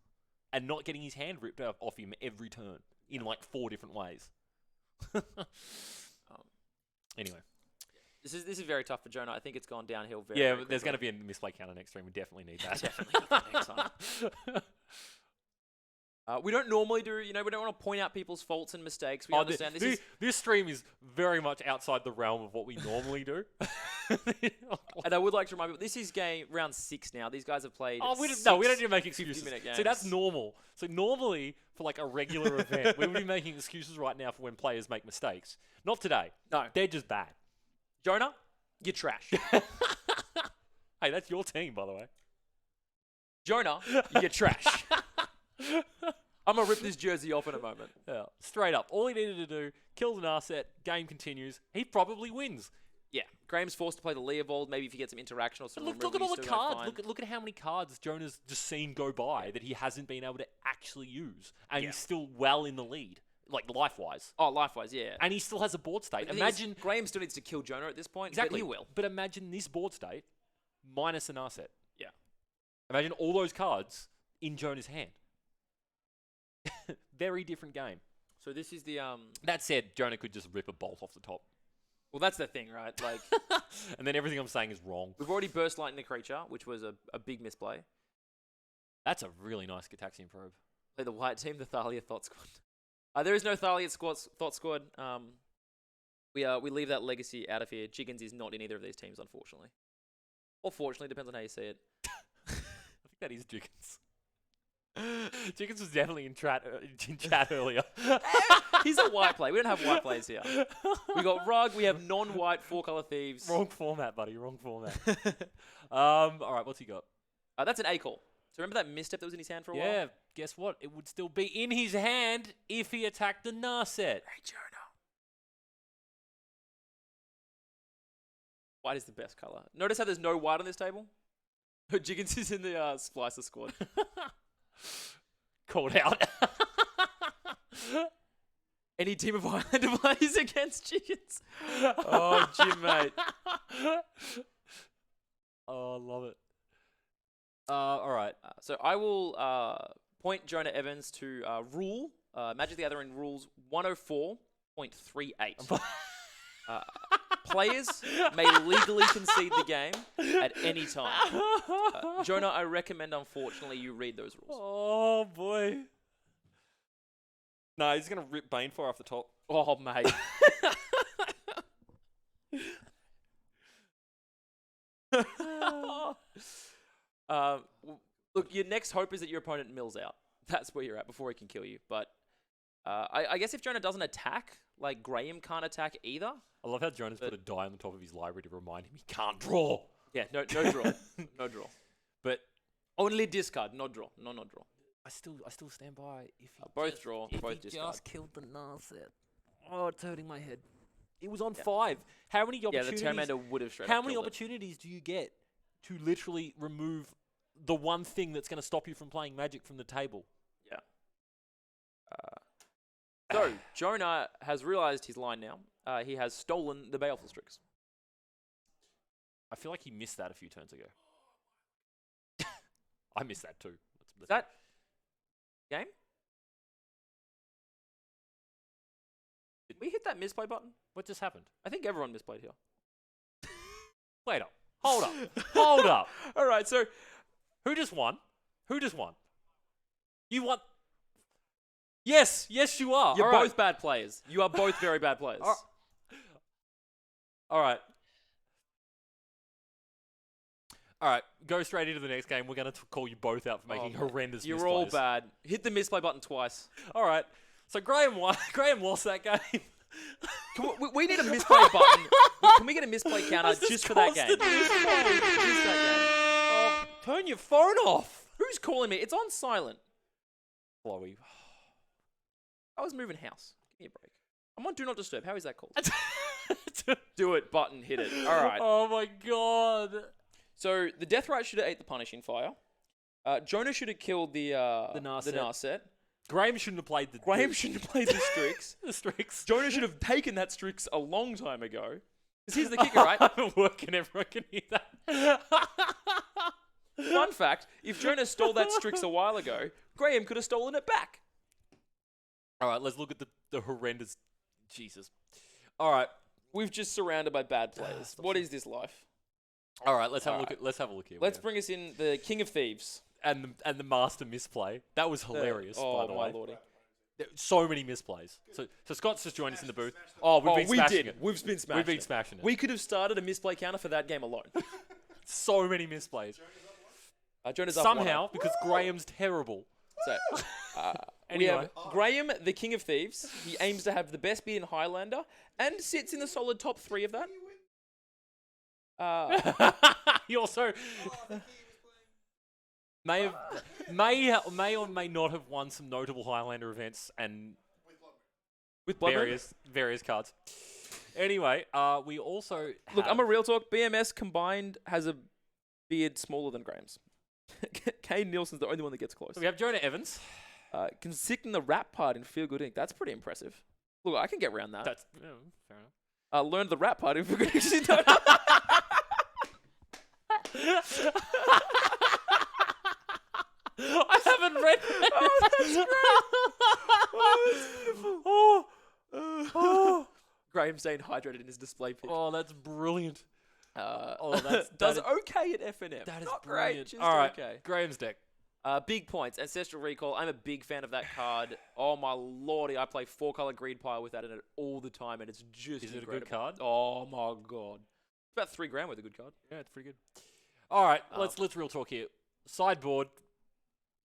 and not getting his hand ripped off him every turn in like 4 different ways. Anyway. This is very tough for Jonah. I think it's gone downhill very Yeah, very there's going to quickly. be a misplay counter next stream. We definitely need that. Definitely need that next time. We don't normally do, we don't want to point out people's faults and mistakes. We understand this stream is very much outside the realm of what we normally do. And I would like to remind people, this is round 6 now. These guys have played. We don't need to make excuses. 50-minute See, that's games. normal. So normally, for like a regular event, we would be making excuses right now for when players make mistakes. Not today. No. They're just bad. Jonah, you're trash. Hey, that's your team, by the way. Jonah, you're trash. I'm going to rip this jersey off in a moment. Yeah, straight up. All he needed to do, kill the Narset, game continues. He probably wins. Yeah. Graham's forced to play the Leovold. Maybe if he gets some interaction or But something. look at all the cards. Look at how many cards Jonah's just seen go by that he hasn't been able to actually use. And he's still well in the lead. like life-wise. Oh, life-wise, yeah. And he still has a board state. But the thing is, Imagine Graham still needs to kill Jonah at this point. exactly. But he will. But imagine this board state minus an R set. Yeah. Imagine all those cards in Jonah's hand. Very different game. So this is the That said, Jonah could just rip a bolt off the top. Well, that's the thing, right? Like, And then everything I'm saying is wrong. we've already burst lightning the creature, which was a big misplay. That's a really nice Gataxian probe. Play the white team, the Thalia Thought Squad. There is no Thalia Thought Squad. We leave that legacy out of here. Chickens is not in either of these teams, unfortunately. Or fortunately, depends on how you see it. I think that is Chickens. Chickens was definitely in chat earlier. He's a white play. We don't have white plays here. We got Rug. We have non-white 4-color thieves. Wrong format, buddy. Wrong format. All right, what's he got? That's an A-call. So remember that misstep that was in his hand for a while? Yeah, guess what? It would still be in his hand if he attacked the Narset. Hey, Jonah. White is the best color. Notice how there's no white on this table? Jiggins is in the Splicer squad. Called out. Any team of Highlander plays against Chickens. Oh, Jim, mate. Oh, I love it. All right. So I will point Jonah Evans to rule, Magic the Gathering rules 104.38. Players may legally concede the game at any time. Jonah, I recommend, unfortunately, you read those rules. Oh, boy. No, he's going to rip Banefire off the top. Oh, mate. Look, your next hope is that your opponent mills out. That's where you're at before he can kill you. But I guess if Jonah doesn't attack, like Graham can't attack either. I love how Jonah's put a die on the top of his library to remind him he can't draw. Yeah, no draw. No draw. But only discard, no draw. No draw. I still stand by. If he both draw, if both he discard. just killed the Narset. Oh, it's hurting my head. It was on 5. How many Yeah, the opportunities? Terminator would have straight How up many killed it. opportunities do you get to literally remove the one thing that's going to stop you from playing Magic from the table? Yeah. So, Jonah has realized his line now. He has stolen the Baleful Strix. I feel like he missed that a few turns ago. I missed that too. Is that game? Did we hit that misplay button? What just happened? I think everyone misplayed here. Wait up. Hold up. Hold up. All right, so Who just won? Who just won? You won. Yes, you are. you're All right. both bad players. You are both very bad players. All right. All right, go straight into the next game. We're going to call you both out for making horrendous You're misplays. all bad. Hit the misplay button twice. All right. So Graham won. Graham lost that game. We need a misplay button. Can we get a misplay counter just for that game? Just that game. Turn your phone off. Who's calling me? It's on silent. Chloe. I was moving house. Give me a break. I'm on Do Not Disturb. How is that called? Do it, button, hit it. All right. Oh my god. So the Deathrite should have ate the Punishing Fire. Jonah should have killed the Narset. Graham shouldn't have played the... Graham shouldn't have played the Strix. The Strix. Jonah should have taken that Strix a long time ago. Because here's the kicker, right? I'm working, everyone can hear that. Fun fact, if Jonah stole that Strix a while ago, Graham could have stolen it back. All right, let's look at the horrendous... Jesus. All right. We've just surrounded by bad players. What is this life? All right, let's have a look at. Let's have a look here. Let's bring us in the King of Thieves. and the master misplay. That was hilarious. By the my way, lordy. so many misplays. So Scott's just joined us in the booth. Oh, we've been smashing it. We've been smashing We've been smashing it. We could have started a misplay counter for that game alone. So many misplays. Jonah's up Somehow, 1-0. because Graham's terrible. So, we Anyway. have Graham, the King of Thieves. He aims to have the best beat in Highlander and sits in the solid top 3 of that. He also may or may not have won some notable Highlander events and With Bloodmoon. various cards. Anyway, we also Look, have- I'm a real talk. BMS combined has a beard smaller than Graham's. Kane Nielsen's the only one that gets close. So we have Jonah Evans. Consisting the rap part in Feel Good Inc. That's pretty impressive. Look, I can get around that. That's fair enough. Learned the rap part in Feel Good Inc. I haven't read it. Oh, that's great. Oh, that's beautiful. Oh. Graham staying hydrated in his display pic. Oh, that's brilliant. Does that is- okay at FNM. That is Not brilliant. great, just All right, okay. Graham's deck. Big points. Ancestral Recall. I'm a big fan of that card. Oh my lordy, I play 4-color greed pile with that in it all the time, and it's just Is it a incredible. good card? Oh my god. It's about $3 with a good card. Yeah, it's pretty good. All right, let's real talk here. Sideboard.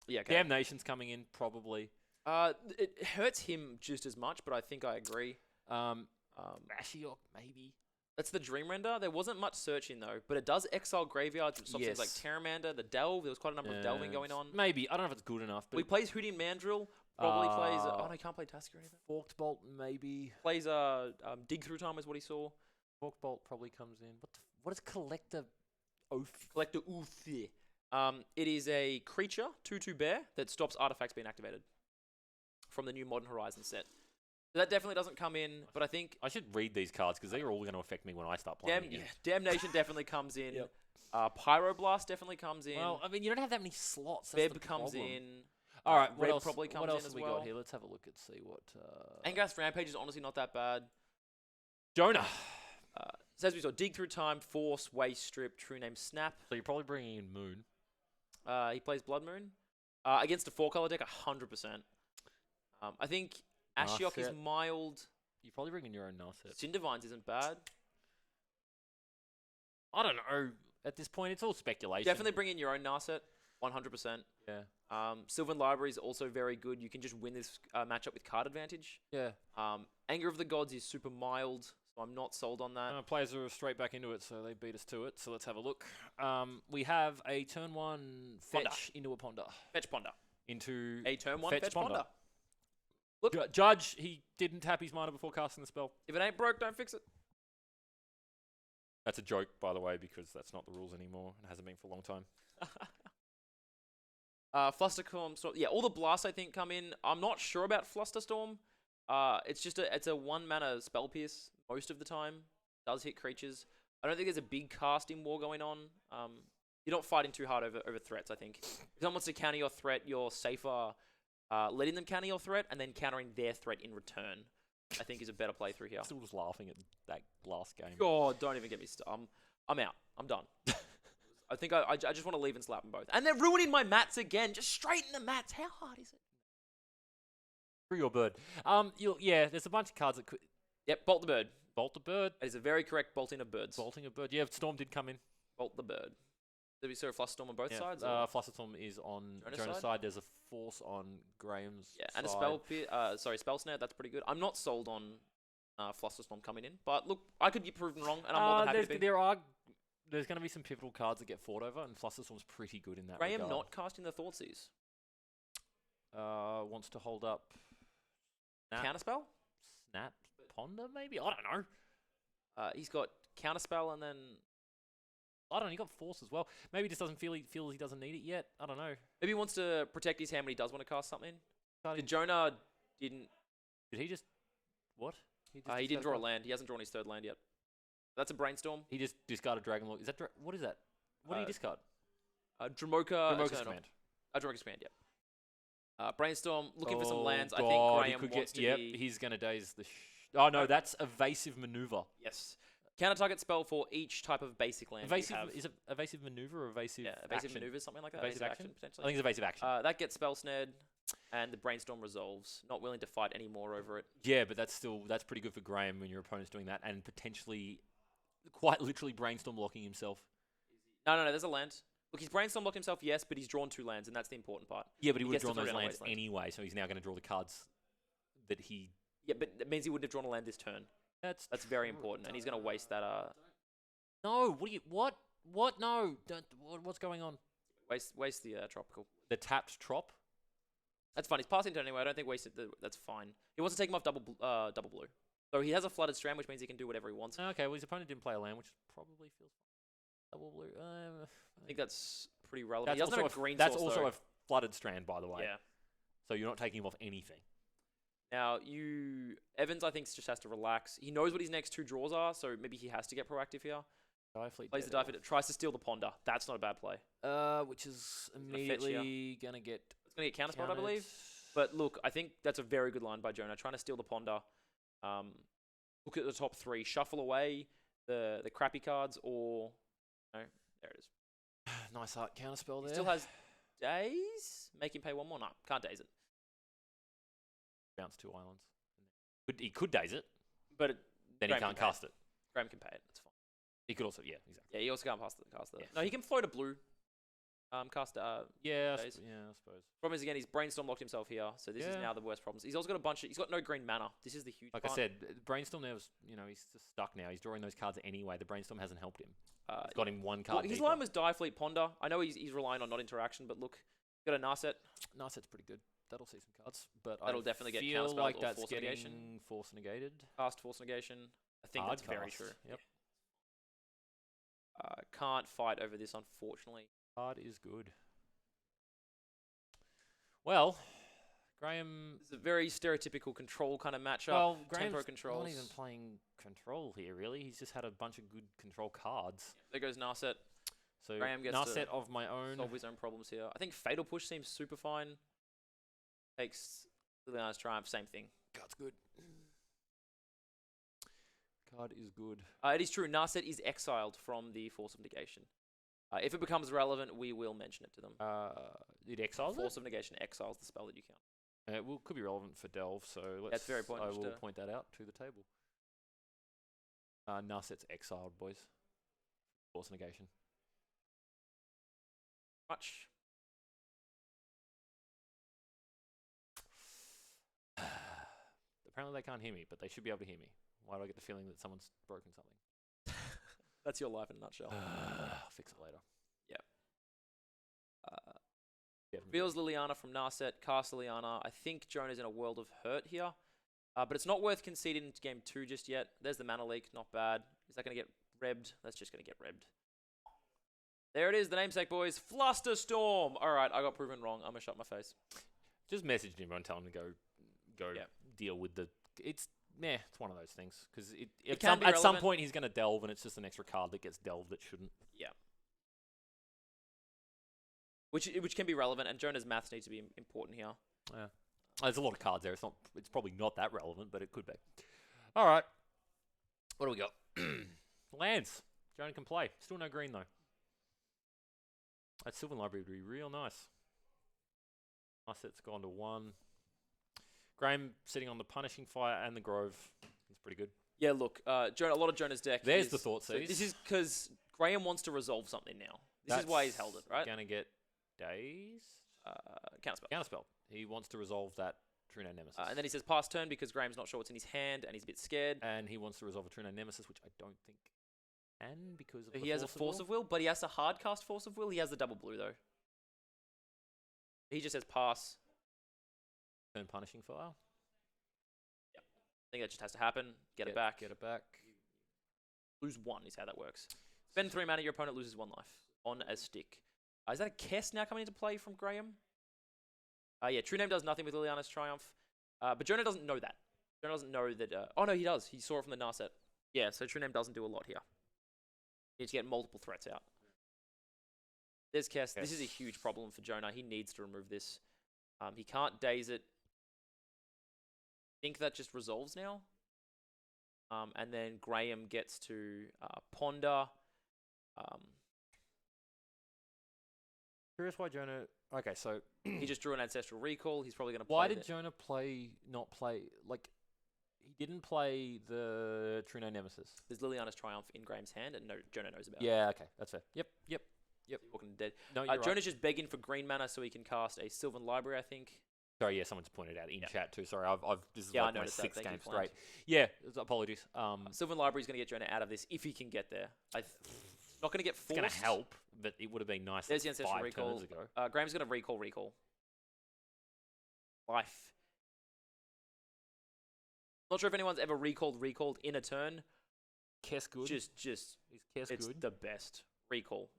Yeah, okay. Damnation's coming in probably. It hurts him just as much, but I think I agree. Ashiok maybe. That's the Dream Render. There wasn't much searching though, but it does exile graveyards, which stops things like Yes. Terramander, the Delve. There was quite a number of delving going on. Maybe I don't know if it's good enough. But We plays Hootie and Mandrill. Probably plays. Oh no, he can't play Tusk or anything. Forked Bolt maybe. Plays Dig Through Time is what he saw. Forked Bolt probably comes in. What is Collector Oath? Collector Ooth. It is a creature, 2/2 bear, that stops artifacts being activated from the new Modern Horizons set. So that definitely doesn't come in, but I think I should read these cards because they are all going to affect me when I start playing again. Damnation definitely comes in. Yep. Pyroblast definitely comes in. Well, I mean, you don't have that many slots. That's BEMB the comes problem. in. All right, Red what else? probably comes what else in as have we well. got here? Let's have a look and see what. Angas Rampage is honestly not that bad. Jonah. So as we saw, Dig Through Time, Force, Waste Strip, True Name Snap. So you're probably bringing in Moon. He plays Blood Moon. Against a 4-color deck, 100%. I think Ashiok is Narset. mild. You probably bring in your own Narset. Cindivines isn't bad. I don't know. At this point, it's all speculation. Definitely bring in your own Narset, 100%. Yeah. Sylvan Library is also very good. You can just win this matchup with card advantage. Yeah. Anger of the Gods is super mild, so I'm not sold on that. Players are straight back into it, so they beat us to it. So let's have a look. We have a turn 1 fetch into a Ponder. Fetch Ponder. Into A turn 1 Fetch Fetch Ponder. Ponder. Look. Judge, he didn't tap his mana before casting the spell. If it ain't broke, don't fix it. That's a joke, by the way, because that's not the rules anymore. It hasn't been for a long time. Flusterstorm, all the blasts I think come in. I'm not sure about Flusterstorm. It's a 1-mana spell pierce most of the time. Does hit creatures. I don't think there's a big casting war going on. You're not fighting too hard over threats. I think if someone wants to counter your threat, you're safer letting them counter your threat and then countering their threat in return. I think is a better play through here. I'm still just laughing at that last game. God, don't even get me started. I'm out. I'm done. I think I just want to leave and slap them both. And they're ruining my mats again. Just straighten the mats. How hard is it? Free your bird. There's a bunch of cards that could. Yep, Bolt the Bird. Bolt the bird. That is a very correct bolting of birds. Bolting a bird. Yeah, Storm did come in. Bolt the Bird. Did we see a Flusterstorm on both Yeah. sides? Or? Flusterstorm is on Jonah's Jonah's side? side. There's a Force on Graham's And a side. Spell Snare. That's pretty good. I'm not sold on Flusterstorm coming in, but look, I could get proven wrong, and I'm more than happy to be. There's going to be some pivotal cards that get fought over, and Flusterstorm's pretty good in that Graham regard. not casting the Thoughtseize. Wants to hold up Counterspell? Snap Ponder, maybe? I don't know. He's got Counterspell and then... I don't know. He got Force as well. Maybe he just doesn't feel he doesn't need it yet. I don't know. Maybe he wants to protect his hand when he does want to cast something. Did Jonah didn't... he just... What? He didn't draw a land. He hasn't drawn his 3rd land yet. That's a Brainstorm. He just discarded Dragonlord. Is that... what is that? What do you discard? Dramoka... Dramoka's Command. Dramoka's Command, yep. Brainstorm, looking for some lands. God, I think Graham he could wants get, to be... he's going to daze the... oh, no, that's Evasive Maneuver. Yes. Counter target spell for each type of basic land. Evasive, you have. is it Evasive Maneuver or Evasive Evasive action? maneuvers, something like that. Evasive action? potentially. I think it's Evasive Action. That gets spell snared, and the Brainstorm resolves. Not willing to fight anymore over it. Yeah, but that's pretty good for Graham when your opponent's doing that, and potentially, quite literally, Brainstorm locking himself. No, there's a land. Look, he's Brainstorm locked himself, yes, but he's drawn 2 lands, and that's the important part. Yeah, but he would have gets to drawn those throw down lands Wasteland. anyway, so he's now going to draw the cards that he... Yeah, but that means he wouldn't have drawn a land this turn. That's very important, and he's going to waste that. No, what? What? No, what's going on? Waste the tropical. The tapped trop? That's fine. He's passing turn anyway. I don't think waste it. That's fine. He wants to take him off double blue. So he has a flooded strand, which means he can do whatever he wants. Okay, well his opponent didn't play a land, which probably feels fine. Double blue. I think that's pretty relevant. That's He doesn't also have a green That's source, also though. a flooded strand, by the way. Yeah. So you're not taking him off anything. Now, Evans, I think, just has to relax. He knows what his next 2 draws are, so maybe he has to get proactive here. Plays the Dive, tries to steal the Ponder. That's not a bad play. Which is immediately going to get... It's going to get counterspelled, I believe. But look, I think that's a very good line by Jonah, trying to steal the Ponder. Look at the top 3. Shuffle away the crappy cards, or... No, there it is. Nice art counterspell there. He still has daze? Make him pay 1 more? No, can't daze it. Bounce 2 islands. He could daze it, but then he can't cast it. Graham can pay it. That's fine. He could also, yeah, exactly. Yeah, he also can't cast it. Yeah. No, he can float a blue. Cast yeah, I daze. suppose. Problem is, again, he's brainstorm locked himself here, so this is now the worst problems. He's also got a bunch of... He's got no green mana. This is the huge Like part. I said, brainstorm now is, he's just stuck now. He's drawing those cards anyway. The brainstorm hasn't helped him. It's got him 1 card His deeper. line was Die Fleet Ponder. I know he's relying on not interaction, but look, got a Narset. Narset's pretty good. That'll see some cards, but That'll definitely get feel counterspelled like or that's force getting negation. force negated. Cast Force Negation. I think Hard that's very cast. true. Yep. Can't fight over this, unfortunately. Hard is good. Well, Graham... It's a very stereotypical control kind of matchup. Well, Tempo Graham's controls. not even playing control here, really. He's just had a bunch of good control cards. There goes Narset. So Graham gets Narset to of my own. solve his own problems here. I think Fatal Push seems super fine. Takes Liliana's Triumph, same thing. Card's good. Card is good. It is true, Narset is exiled from the Force of Negation. If it becomes relevant, we will mention it to them. It exiles Force of Negation exiles the spell that you count. It could be relevant for Delve, so That's very I important will to- point that out to the table. Narset's exiled, boys. Force negation. Much. Apparently they can't hear me, but they should be able to hear me. Why do I get the feeling that someone's broken something? That's your life in a nutshell. I'll fix it later. Reveals Liliana from Narset, cast Liliana. I think Jonah's in a world of hurt here. But it's not worth conceding into game 2 just yet. There's the mana leak, not bad. Is that going to get rebbed? That's just going to get rebbed. There it is, the namesake, boys. Flusterstorm! Alright, I got proven wrong. I'm going to shut my face. Just message him and tell him to go deal with the... It's one of those things. Because at some point he's going to delve and it's just an extra card that gets delved that shouldn't. Yeah. Which can be relevant, and Jonah's maths need to be important here. Yeah. There's a lot of cards there. It's probably not that relevant, but it could be. All right. What do we got? Lands. Jonah can play. Still no green, though. That Sylvan Library would be real nice. Narset's gone to 1. Graham sitting on the Punishing Fire and the Grove. That's pretty good. Yeah, look, Jonah, a lot of Jonah's deck There's the Thought Seize. This is because Graham wants to resolve something now. This is why he's held it, right? Going to get dazed. Counterspell. Counterspell. He wants to resolve that True Name Nemesis. And then he says pass turn because Graham's not sure what's in his hand and he's a bit scared. And he wants to resolve a True Name Nemesis, which I don't think can because of the He has a Force of Will, but he has to hard cast Force of Will. He has the double blue, though. He just says pass. Turn Punishing Fire. Yeah. I think that just has to happen. Get it back. Get it back. Lose 1 is how that works. Spend 3 mana, your opponent loses 1 life. On a stick. Is that a Kess now coming into play from Graham? Yeah, True Name does nothing with Liliana's Triumph. But Jonah doesn't know that. Jonah doesn't know that... oh, no, he does. He saw it from the Narset. Yeah, so True Name doesn't do a lot here. You need to get multiple threats out. There's Kess. This is a huge problem for Jonah. He needs to remove this. He can't daze it. I think that just resolves now. And then Graham gets to ponder. Curious why Jonah... Okay, so... He just drew an Ancestral Recall. He's probably going to play Why did Jonah not play... Like, he didn't play the True Name Nemesis. There's Liliana's Triumph in Graham's hand, and Jonah knows about it. Yeah, okay, that's fair. Yep. Walking Dead. No, you're right. Jonah's just begging for green mana so he can cast a Sylvan Library, I think. Sorry, yeah, someone's pointed out in chat too. Sorry, this is I like my noticed that. 6th Thank you, game Flan. straight. Yeah, apologies. Sylvan Library's going to get Jonah out of this if he can get there. Not going to get forced. It's going to help, but it would have been nice. There's the Ancestral 5 Recall. turns ago. Graham's going to recall. Life. Not sure if anyone's ever recalled in a turn. Kess good. Just Is Kess it's good? the best. recall.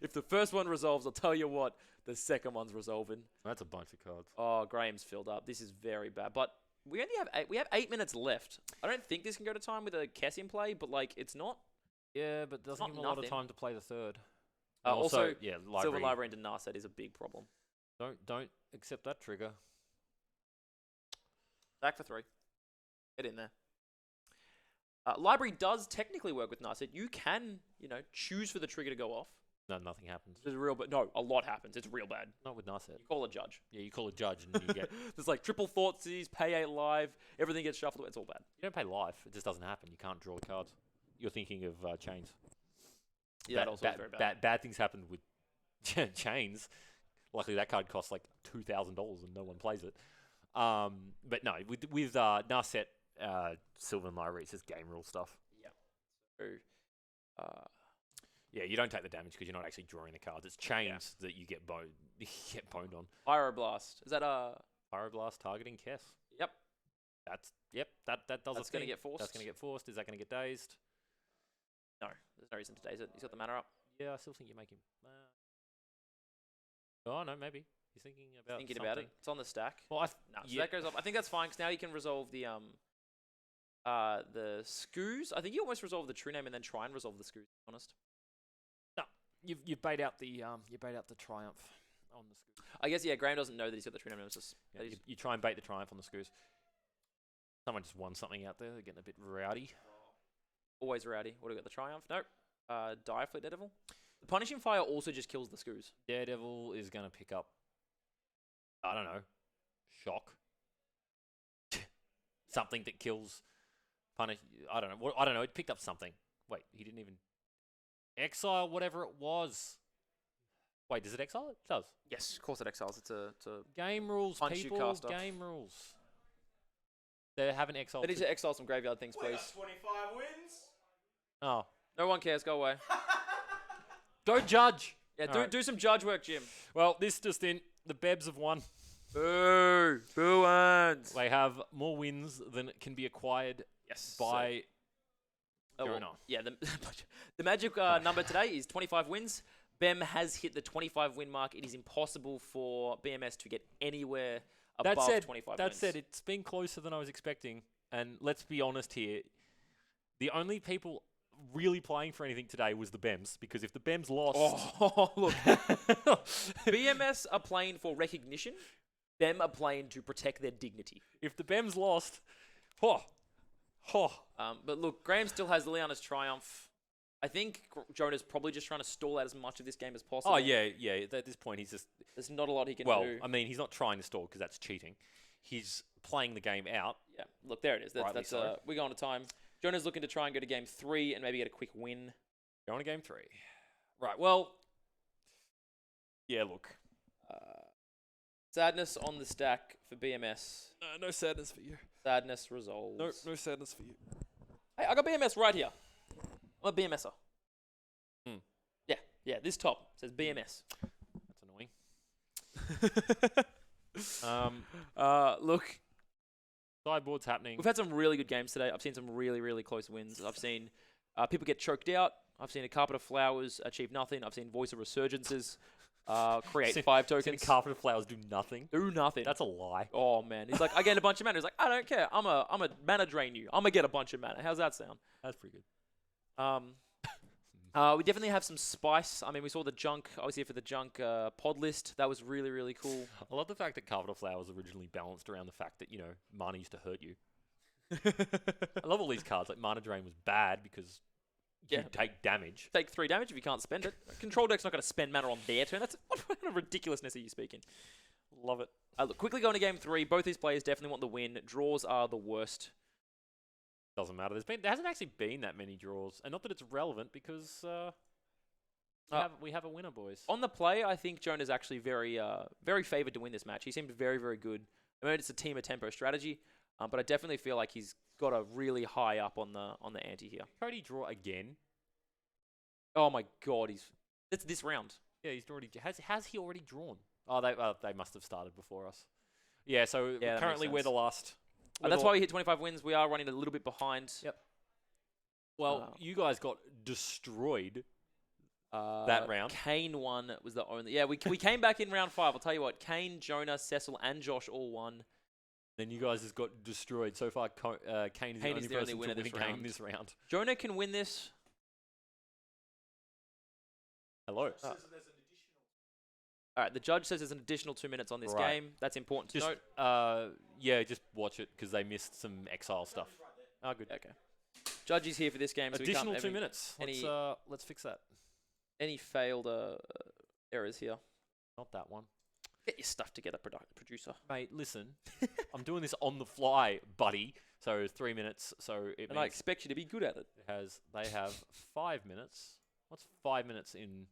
If the first one resolves, I'll tell you what, the second one's resolving. That's a bunch of cards. Oh, Graham's filled up. This is very bad. But we only have 8. We have 8 minutes left. I don't think this can go to time with a Kess in play, but like it's not. Yeah, but doesn't not give him a lot of nothing. time to play the third. Also, yeah, Silver library. Library into Narset is a big problem. Don't accept that trigger. Back for 3. Get in there. Library does technically work with Narset. You can, choose for the trigger to go off. No, nothing happens. There's no, a lot happens. It's real bad. Not with Narset. You call a judge. Yeah, you call a judge and you get. There's like triple Thoughtseize, pay 8 live, everything gets shuffled. It's all bad. You don't pay life. It just doesn't happen. You can't draw cards. You're thinking of chains. Yeah, that also is very bad. Bad things happen with chains. Luckily, that card costs like $2,000 and no one plays it. But no, with Narset, Silver and Library, it's just game rule stuff. Yeah. So, yeah, you don't take the damage because you're not actually drawing the cards. It's chains that you get boned on. Pyroblast. Is that Pyroblast targeting Kess. Yep. That does. That's going to get forced. That's going to get forced. Is that going to get dazed? No, there's no reason to daze it. He's got the mana up. Yeah, I still think you make him. Oh no, maybe he's thinking about it. It's on the stack. Well, So that goes off. I think that's fine because now you can resolve the scoos. I think you almost resolve the true name and then try and resolve the scoos. To be honest. No, you bait out the triumph on the scoos. I guess Graham doesn't know that he's got the true name. It's just You try and bait the triumph on the scoos. Someone just won something out there. They're getting a bit rowdy. Always rowdy. What do we got? The triumph? Nope. Direfleet Daredevil. The Punishing Fire also just kills the scoos. Daredevil is going to pick up, I don't know, shock. Something that kills punish. I don't know. It picked up something. Wait, he didn't even exile whatever it was. Wait, does it exile it? It does. Yes, of course it exiles. It's a game rules, punch you people. caster. Game rules. They haven't exiled. They need to exile some graveyard things, please. 25 wins. Oh, No one cares. Go away. go judge. Yeah, All right. do some judge work, Jim. Well, this just in. The BEBs have won. Boo! Boo wins. They have more wins than can be acquired Yes. by. Going on. Yeah, the magic number today is 25 wins. BEM has hit the 25 win mark. It is impossible for BMS to get anywhere above 25 That wins. said, it's been closer than I was expecting. And let's be honest here. The only people really playing for anything today was the BEMs, because if the BEMs lost... Oh, look. BMS are playing for recognition. BEM are playing to protect their dignity. If the BEMs lost... But look, Graham still has Liliana's Triumph. I think Jonah's probably just trying to stall out as much of this game as possible. Oh, yeah. At this point, he's just... There's not a lot he can Well, do. I mean, he's not trying to stall because that's cheating. He's playing the game out. Yeah, look, there it is. Rightly That's so. we're going to time. Jonah's looking to try and go to game 3 and maybe get a quick win. Going to game 3. Right, well... Yeah, look. Sadness on the stack for BMS. No sadness for you. Sadness resolves. No sadness for you. Hey, I got BMS right here. I'm a BMSer. Hmm. Yeah, this top says BMS. That's annoying. Look, Sideboard's happening. we've had some really good games today. I've seen some really, really close wins. I've seen people get choked out. I've seen a Carpet of Flowers achieve nothing. I've seen Voice of Resurgences create 5 Seen tokens. Carpet of Flowers do nothing. Do nothing. That's a lie. Oh man, he's like, I get a bunch of mana. He's like, I don't care. I'm a mana drain you. I'm gonna get a bunch of mana. How's that sound? That's pretty good. We definitely have some spice. I mean, we saw the junk. I was here for the junk pod list. That was really, really cool. I love the fact that Carpet of Flowers originally balanced around the fact that, mana used to hurt you. I love all these cards. Like, Mana Drain was bad because you take damage. Take 3 damage if you can't spend it. Control deck's not going to spend mana on their turn. What kind of ridiculousness are you speaking? Love it. Look, quickly going to game 3. Both these players definitely want the win. Draws are the worst. Doesn't matter. There hasn't actually been that many draws. And not that it's relevant because we have a winner, boys. On the play, I think Jonah's actually very, very favoured to win this match. He seemed very, very good. I mean, it's a team of tempo strategy, but I definitely feel like he's got a really high up on the ante here. Cody draw again. Oh my god, it's this round. Yeah, he's already has he already drawn? Oh, they must have started before us. Yeah, so Yeah, that currently makes we're sense. the last. That's why we hit 25 wins. We are running a little bit behind. Yep. Well, you guys got destroyed that round. Kane won. Was the only. Yeah, we came back in round 5. I'll tell you what. Kane, Jonah, Cecil, and Josh all won. Then you guys just got destroyed. So far, Kane is the only person to win a game this round. Jonah can win this. Hello. All right, the judge says there's an additional 2 minutes on this game. That's important to note. Yeah, just watch it because they missed some exile stuff. Oh, good. Okay. Judge is here for this game. So additional 2 minutes. Let's fix that. Any failed errors here? Not that one. Get your stuff together, producer. Mate, listen. I'm doing this on the fly, buddy. So 3 minutes. So it and I expect you to be good at it. They have 5 minutes. What's 5 minutes in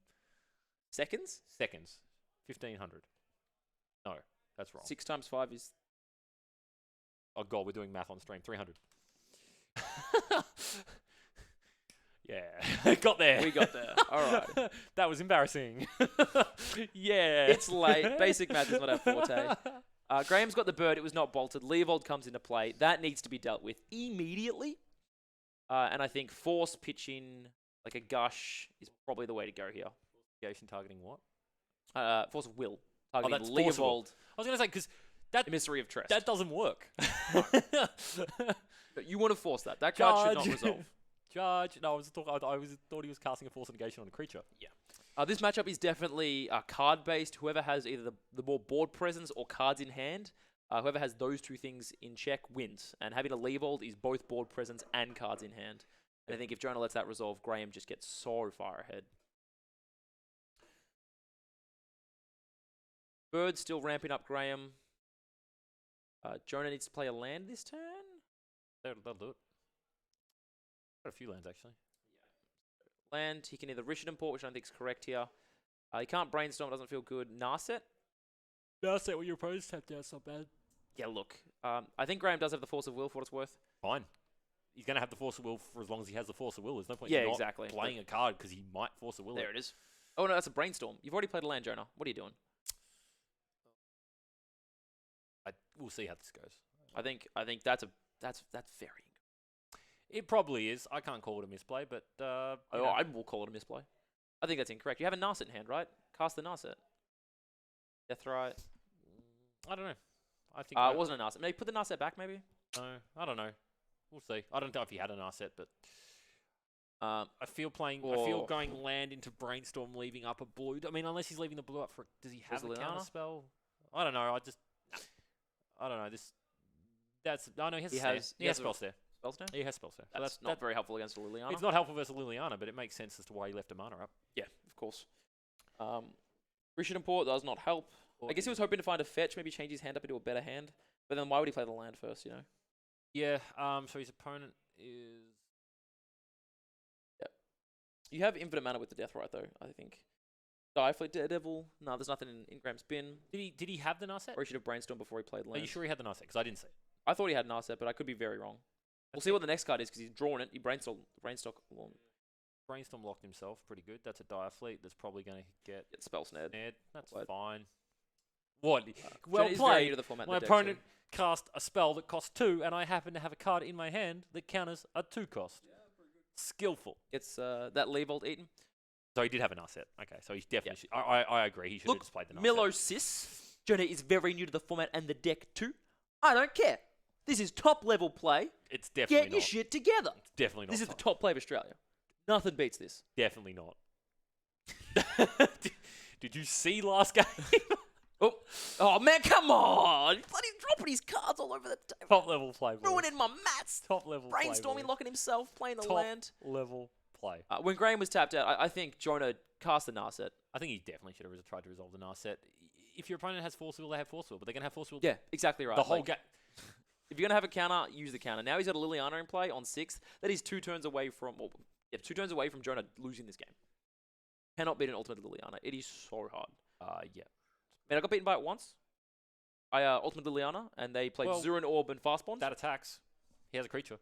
seconds? Seconds. 1,500. No, that's wrong. 6 times 5 is. Oh god, we're doing math on stream. 300. Yeah, got there. We got there. All right. That was embarrassing. Yeah. It's late. Basic math is not our forte. Graham's got the bird. It was not bolted. Leovold comes into play. That needs to be dealt with immediately. And I think force pitching like a gush is probably the way to go here. Targeting what? Force of will. Targeting that's Leovold. I was going to say, because that Emissary of Trest. that doesn't work. You want to force that. That card should not resolve. Judge. No, I thought he was casting a force negation on a creature. Yeah. This matchup is definitely card-based. Whoever has either the more board presence or cards in hand, whoever has those two things in check wins. And having a Leovold is both board presence and cards in hand. And I think if Jonah lets that resolve, Graham just gets so far ahead. Bird's still ramping up Graham. Jonah needs to play a land this turn. They'll do it. Got a few lands, actually. Land, he can either Richard import, which I don't think is correct here. He can't brainstorm, it doesn't feel good. Narset? Narset when your opponent's tapped out, it's not bad. Yeah, look. I think Graham does have the force of will for what it's worth. Fine. He's going to have the force of will for as long as he has the force of will. There's no point in not exactly. playing a card because he might force a will. There it is. Oh, no, that's a brainstorm. You've already played a land, Jonah. What are you doing? We'll see how this goes. I think that's very. It probably is. I can't call it a misplay, but I will call it a misplay. I think that's incorrect. You have a Narset in hand, right? Cast the Narset. Deathrite. I don't know. I think it wasn't a Narset. Maybe put the Narset back, maybe. No, I don't know. We'll see. I don't know if he had a Narset, but I feel going land into brainstorm, leaving up a blue. I mean, unless he's leaving the blue up for. Does he have a counter spell? I don't know. I don't know. He has spell stare. Spell stare? He has spell stare. That's not very helpful against Liliana. It's not helpful versus Liliana, but it makes sense as to why he left a mana up. Yeah, of course. Richard import does not help. I guess he was hoping to find a fetch, maybe change his hand up into a better hand. But then why would he play the land first, you know? Yeah, so his opponent is... Yeah. You have infinite mana with the Deathrite, though, I think. Diafleet Daredevil. No, there's nothing in Graham's bin. Did he have the Narset? Or he should have brainstormed before he played land. Are you sure he had the Narset? Because I didn't see it. I thought he had Narset, but I could be very wrong. We'll see what the next card is, because he's drawn it. He brainstorm locked himself. Pretty good. That's a Diafleet that's probably going to get spell snared. That's fine. What? Well played. My opponent cast a spell that costs 2, and I happen to have a card in my hand that counters a 2 cost. Yeah, skillful. It's that Leovold eaten. So he did have a Narset. Okay, so he definitely should. I agree. He should have just played the Narset. Milo Sis. Jonah is very new to the format and the deck too. I don't care. This is top level play. It's definitely Get your shit together. It's definitely not. This is the top play of Australia. Nothing beats this. Definitely not. Did you see last game? Oh man, come on! He's bloody dropping his cards all over the table. Top level play. Ruining my mats. Top level play. Brainstorming, locking himself, playing the land. Top level play. When Graham was tapped out, I think Jonah cast the Narset. I think he definitely should have tried to resolve the Narset. If your opponent has force will, they have force will, but they're going to have force will. Yeah, exactly right. The whole game. If you're going to have a counter, use the counter. Now he's got a Liliana in play on 6th. That is 2 turns away from... 2 turns away from Jonah losing this game. Cannot beat an ultimate Liliana. It is so hard. Yeah. Man, I got beaten by it once. I ultimate Liliana, and they played Zurin Orb and Fastbond. That attacks. He has a creature.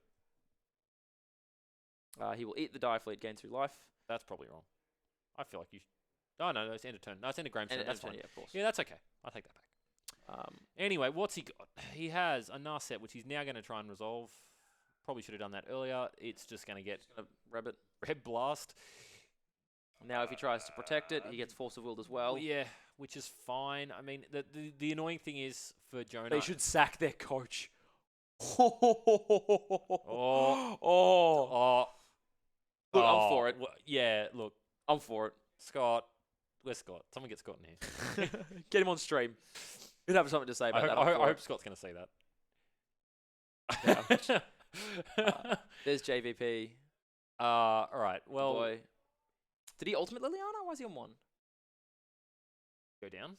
He will eat the Diafleet, gain 2 life. That's probably wrong. I feel like you should... Oh, no, it's end of turn. No, it's end of Graham's turn. That's fine. Yeah, of course. Yeah, that's okay. I'll take that back. Anyway, what's he got? He has a Narset, which he's now going to try and resolve. Probably should have done that earlier. It's just going to get Rabbit. Red Blast. Now, if he tries to protect it, he gets Force of Willed as well. Yeah, which is fine. I mean, the annoying thing is for Jonah. They should sack their coach. Oh. Look, I'm for it. Yeah, look. I'm for it. Scott. Where's Scott? Someone get Scott in here. Get him on stream. He'd have something to say about that. I hope Scott's going to say that. There's JVP. All right. Well, Boy. Did he ultimate Liliana? Why is he on 1? go down.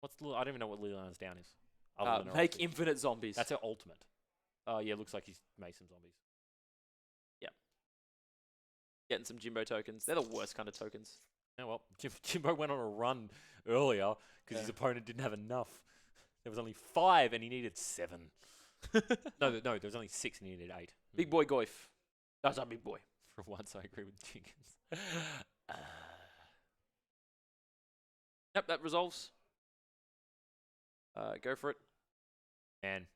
I don't even know what Liliana's down is. Other than her Make ulti. infinite zombies. That's her ultimate. Yeah, looks like he's made some zombies. Getting some Jimbo tokens. They're the worst kind of tokens. Oh, well, Jimbo went on a run earlier because his opponent didn't have enough. There was only 5 and he needed 7. No, there was only 6 and he needed 8. Big boy Goif. That's our big boy. For once, I agree with Jenkins. Yep, that resolves. Go for it. And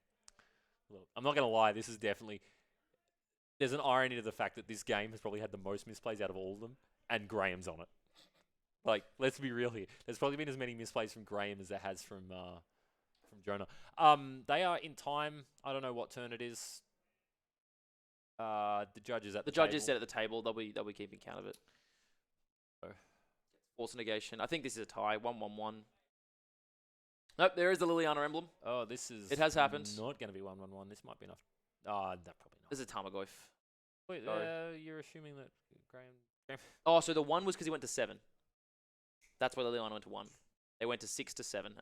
look, I'm not going to lie, this is definitely... There's an irony to the fact that this game has probably had the most misplays out of all of them, and Graham's on it. Like, let's be real here. There's probably been as many misplays from Graham as there has from Jonah. They are in time. I don't know what turn it is. The judges at the table. Judges sit at the table. They'll be keeping count of it. Force negation. I think this is a tie. 1-1-1. Nope, there is the Liliana emblem. Oh, this is... It has happened. Not going to be 1-1-1. This might be enough. No, probably not. This is a Tamagoyf. Wait, you're assuming that Graham... Oh, so the 1 was because he went to 7. That's why Liliana went to 1. They went to 6 to 7.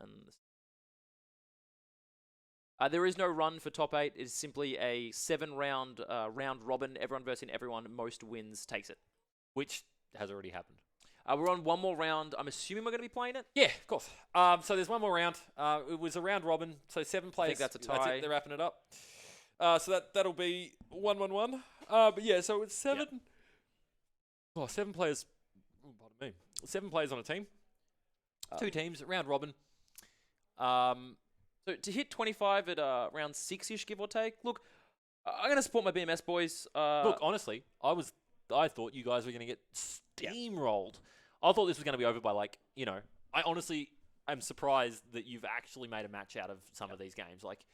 And there is no run for top 8. It is simply a 7-round round robin. Everyone versus everyone. Most wins takes it. Which has already happened. We're on one more round. I'm assuming we're going to be playing it. Yeah, of course. So there's one more round. It was a round robin. So 7 players. I think that's a tie. That's it. They're wrapping it up. So that'll be 1-1-1. But yeah, so it's 7. Yep. Oh, 7 players. Oh, pardon me. 7 players on a team. 2 teams, round robin. So to hit 25 at round 6-ish, give or take. Look, I'm going to support my BMS boys. Look, honestly, I thought you guys were going to get steamrolled. I thought this was going to be over by I honestly am surprised that you've actually made a match out of some of these games. Like,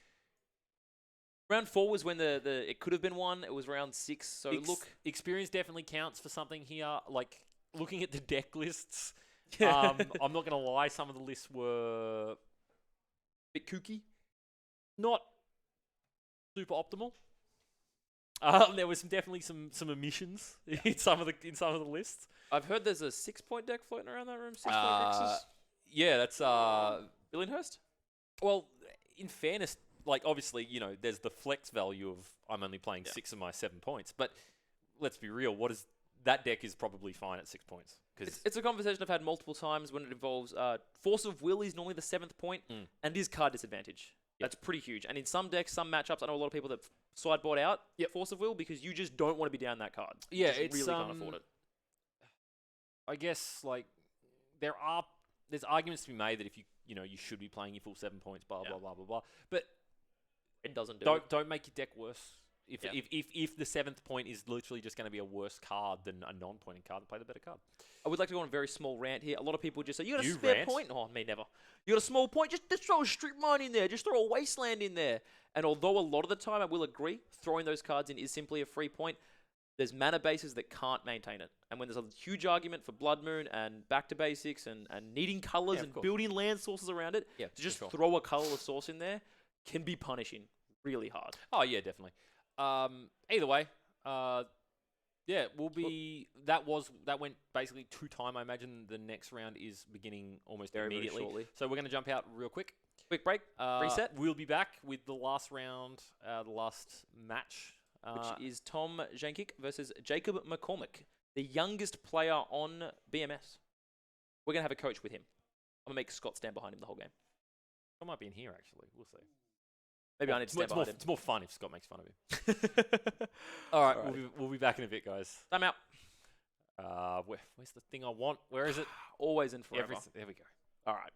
round 4 was when it could have been 1. It was round 6. So look, experience definitely counts for something here. Like, looking at the deck lists, I'm not going to lie, some of the lists were a bit kooky. Not super optimal. There was definitely some omissions in some of the lists. I've heard there's a 6-point deck floating around that room. 6-point Grixis. Yeah, that's Billinghurst. Well, in fairness, like obviously, there's the flex value of I'm only playing 6 of my 7 points. But let's be real, that deck is probably fine at 6 points. It's a conversation I've had multiple times when it involves Force of Will is normally the 7th point, and is card disadvantage. That's pretty huge. And in some decks, some matchups, I know a lot of people that sideboard out Force of Will because you just don't want to be down that card. Yeah, you really can't afford it. I guess there's arguments to be made that if you should be playing your full 7 points, blah blah blah blah blah. But it doesn't don't make your deck worse. If the 7th point is literally just going to be a worse card than a non-pointing card, play the better card. I would like to go on a very small rant here. A lot of people just say, you got a You spare rant? point? Oh, me never. You got a small point? Just throw a strip mine in there. Just throw a wasteland in there. And although a lot of the time I will agree, throwing those cards in is simply a free point, there's mana bases that can't maintain it. And when there's a huge argument for Blood Moon and back to basics and needing colors and building land sources around it, to just throw a colorless source in there can be punishing really hard. Oh, yeah, definitely. Either way, we'll be... That went basically 2 time. I imagine the next round is beginning almost immediately. Very shortly. So we're going to jump out real quick. Quick break, reset. We'll be back with the last round, the last match. Which is Tom Jankic versus Jacob McCormick, the youngest player on BMS. We're going to have a coach with him. I'm going to make Scott stand behind him the whole game. I might be in here, actually. We'll see. Maybe I need to stand behind him. It's more fun if Scott makes fun of him. All right, we'll be back in a bit, guys. I'm out. Where's the thing I want? Where is it? Always and forever. There we go. All right.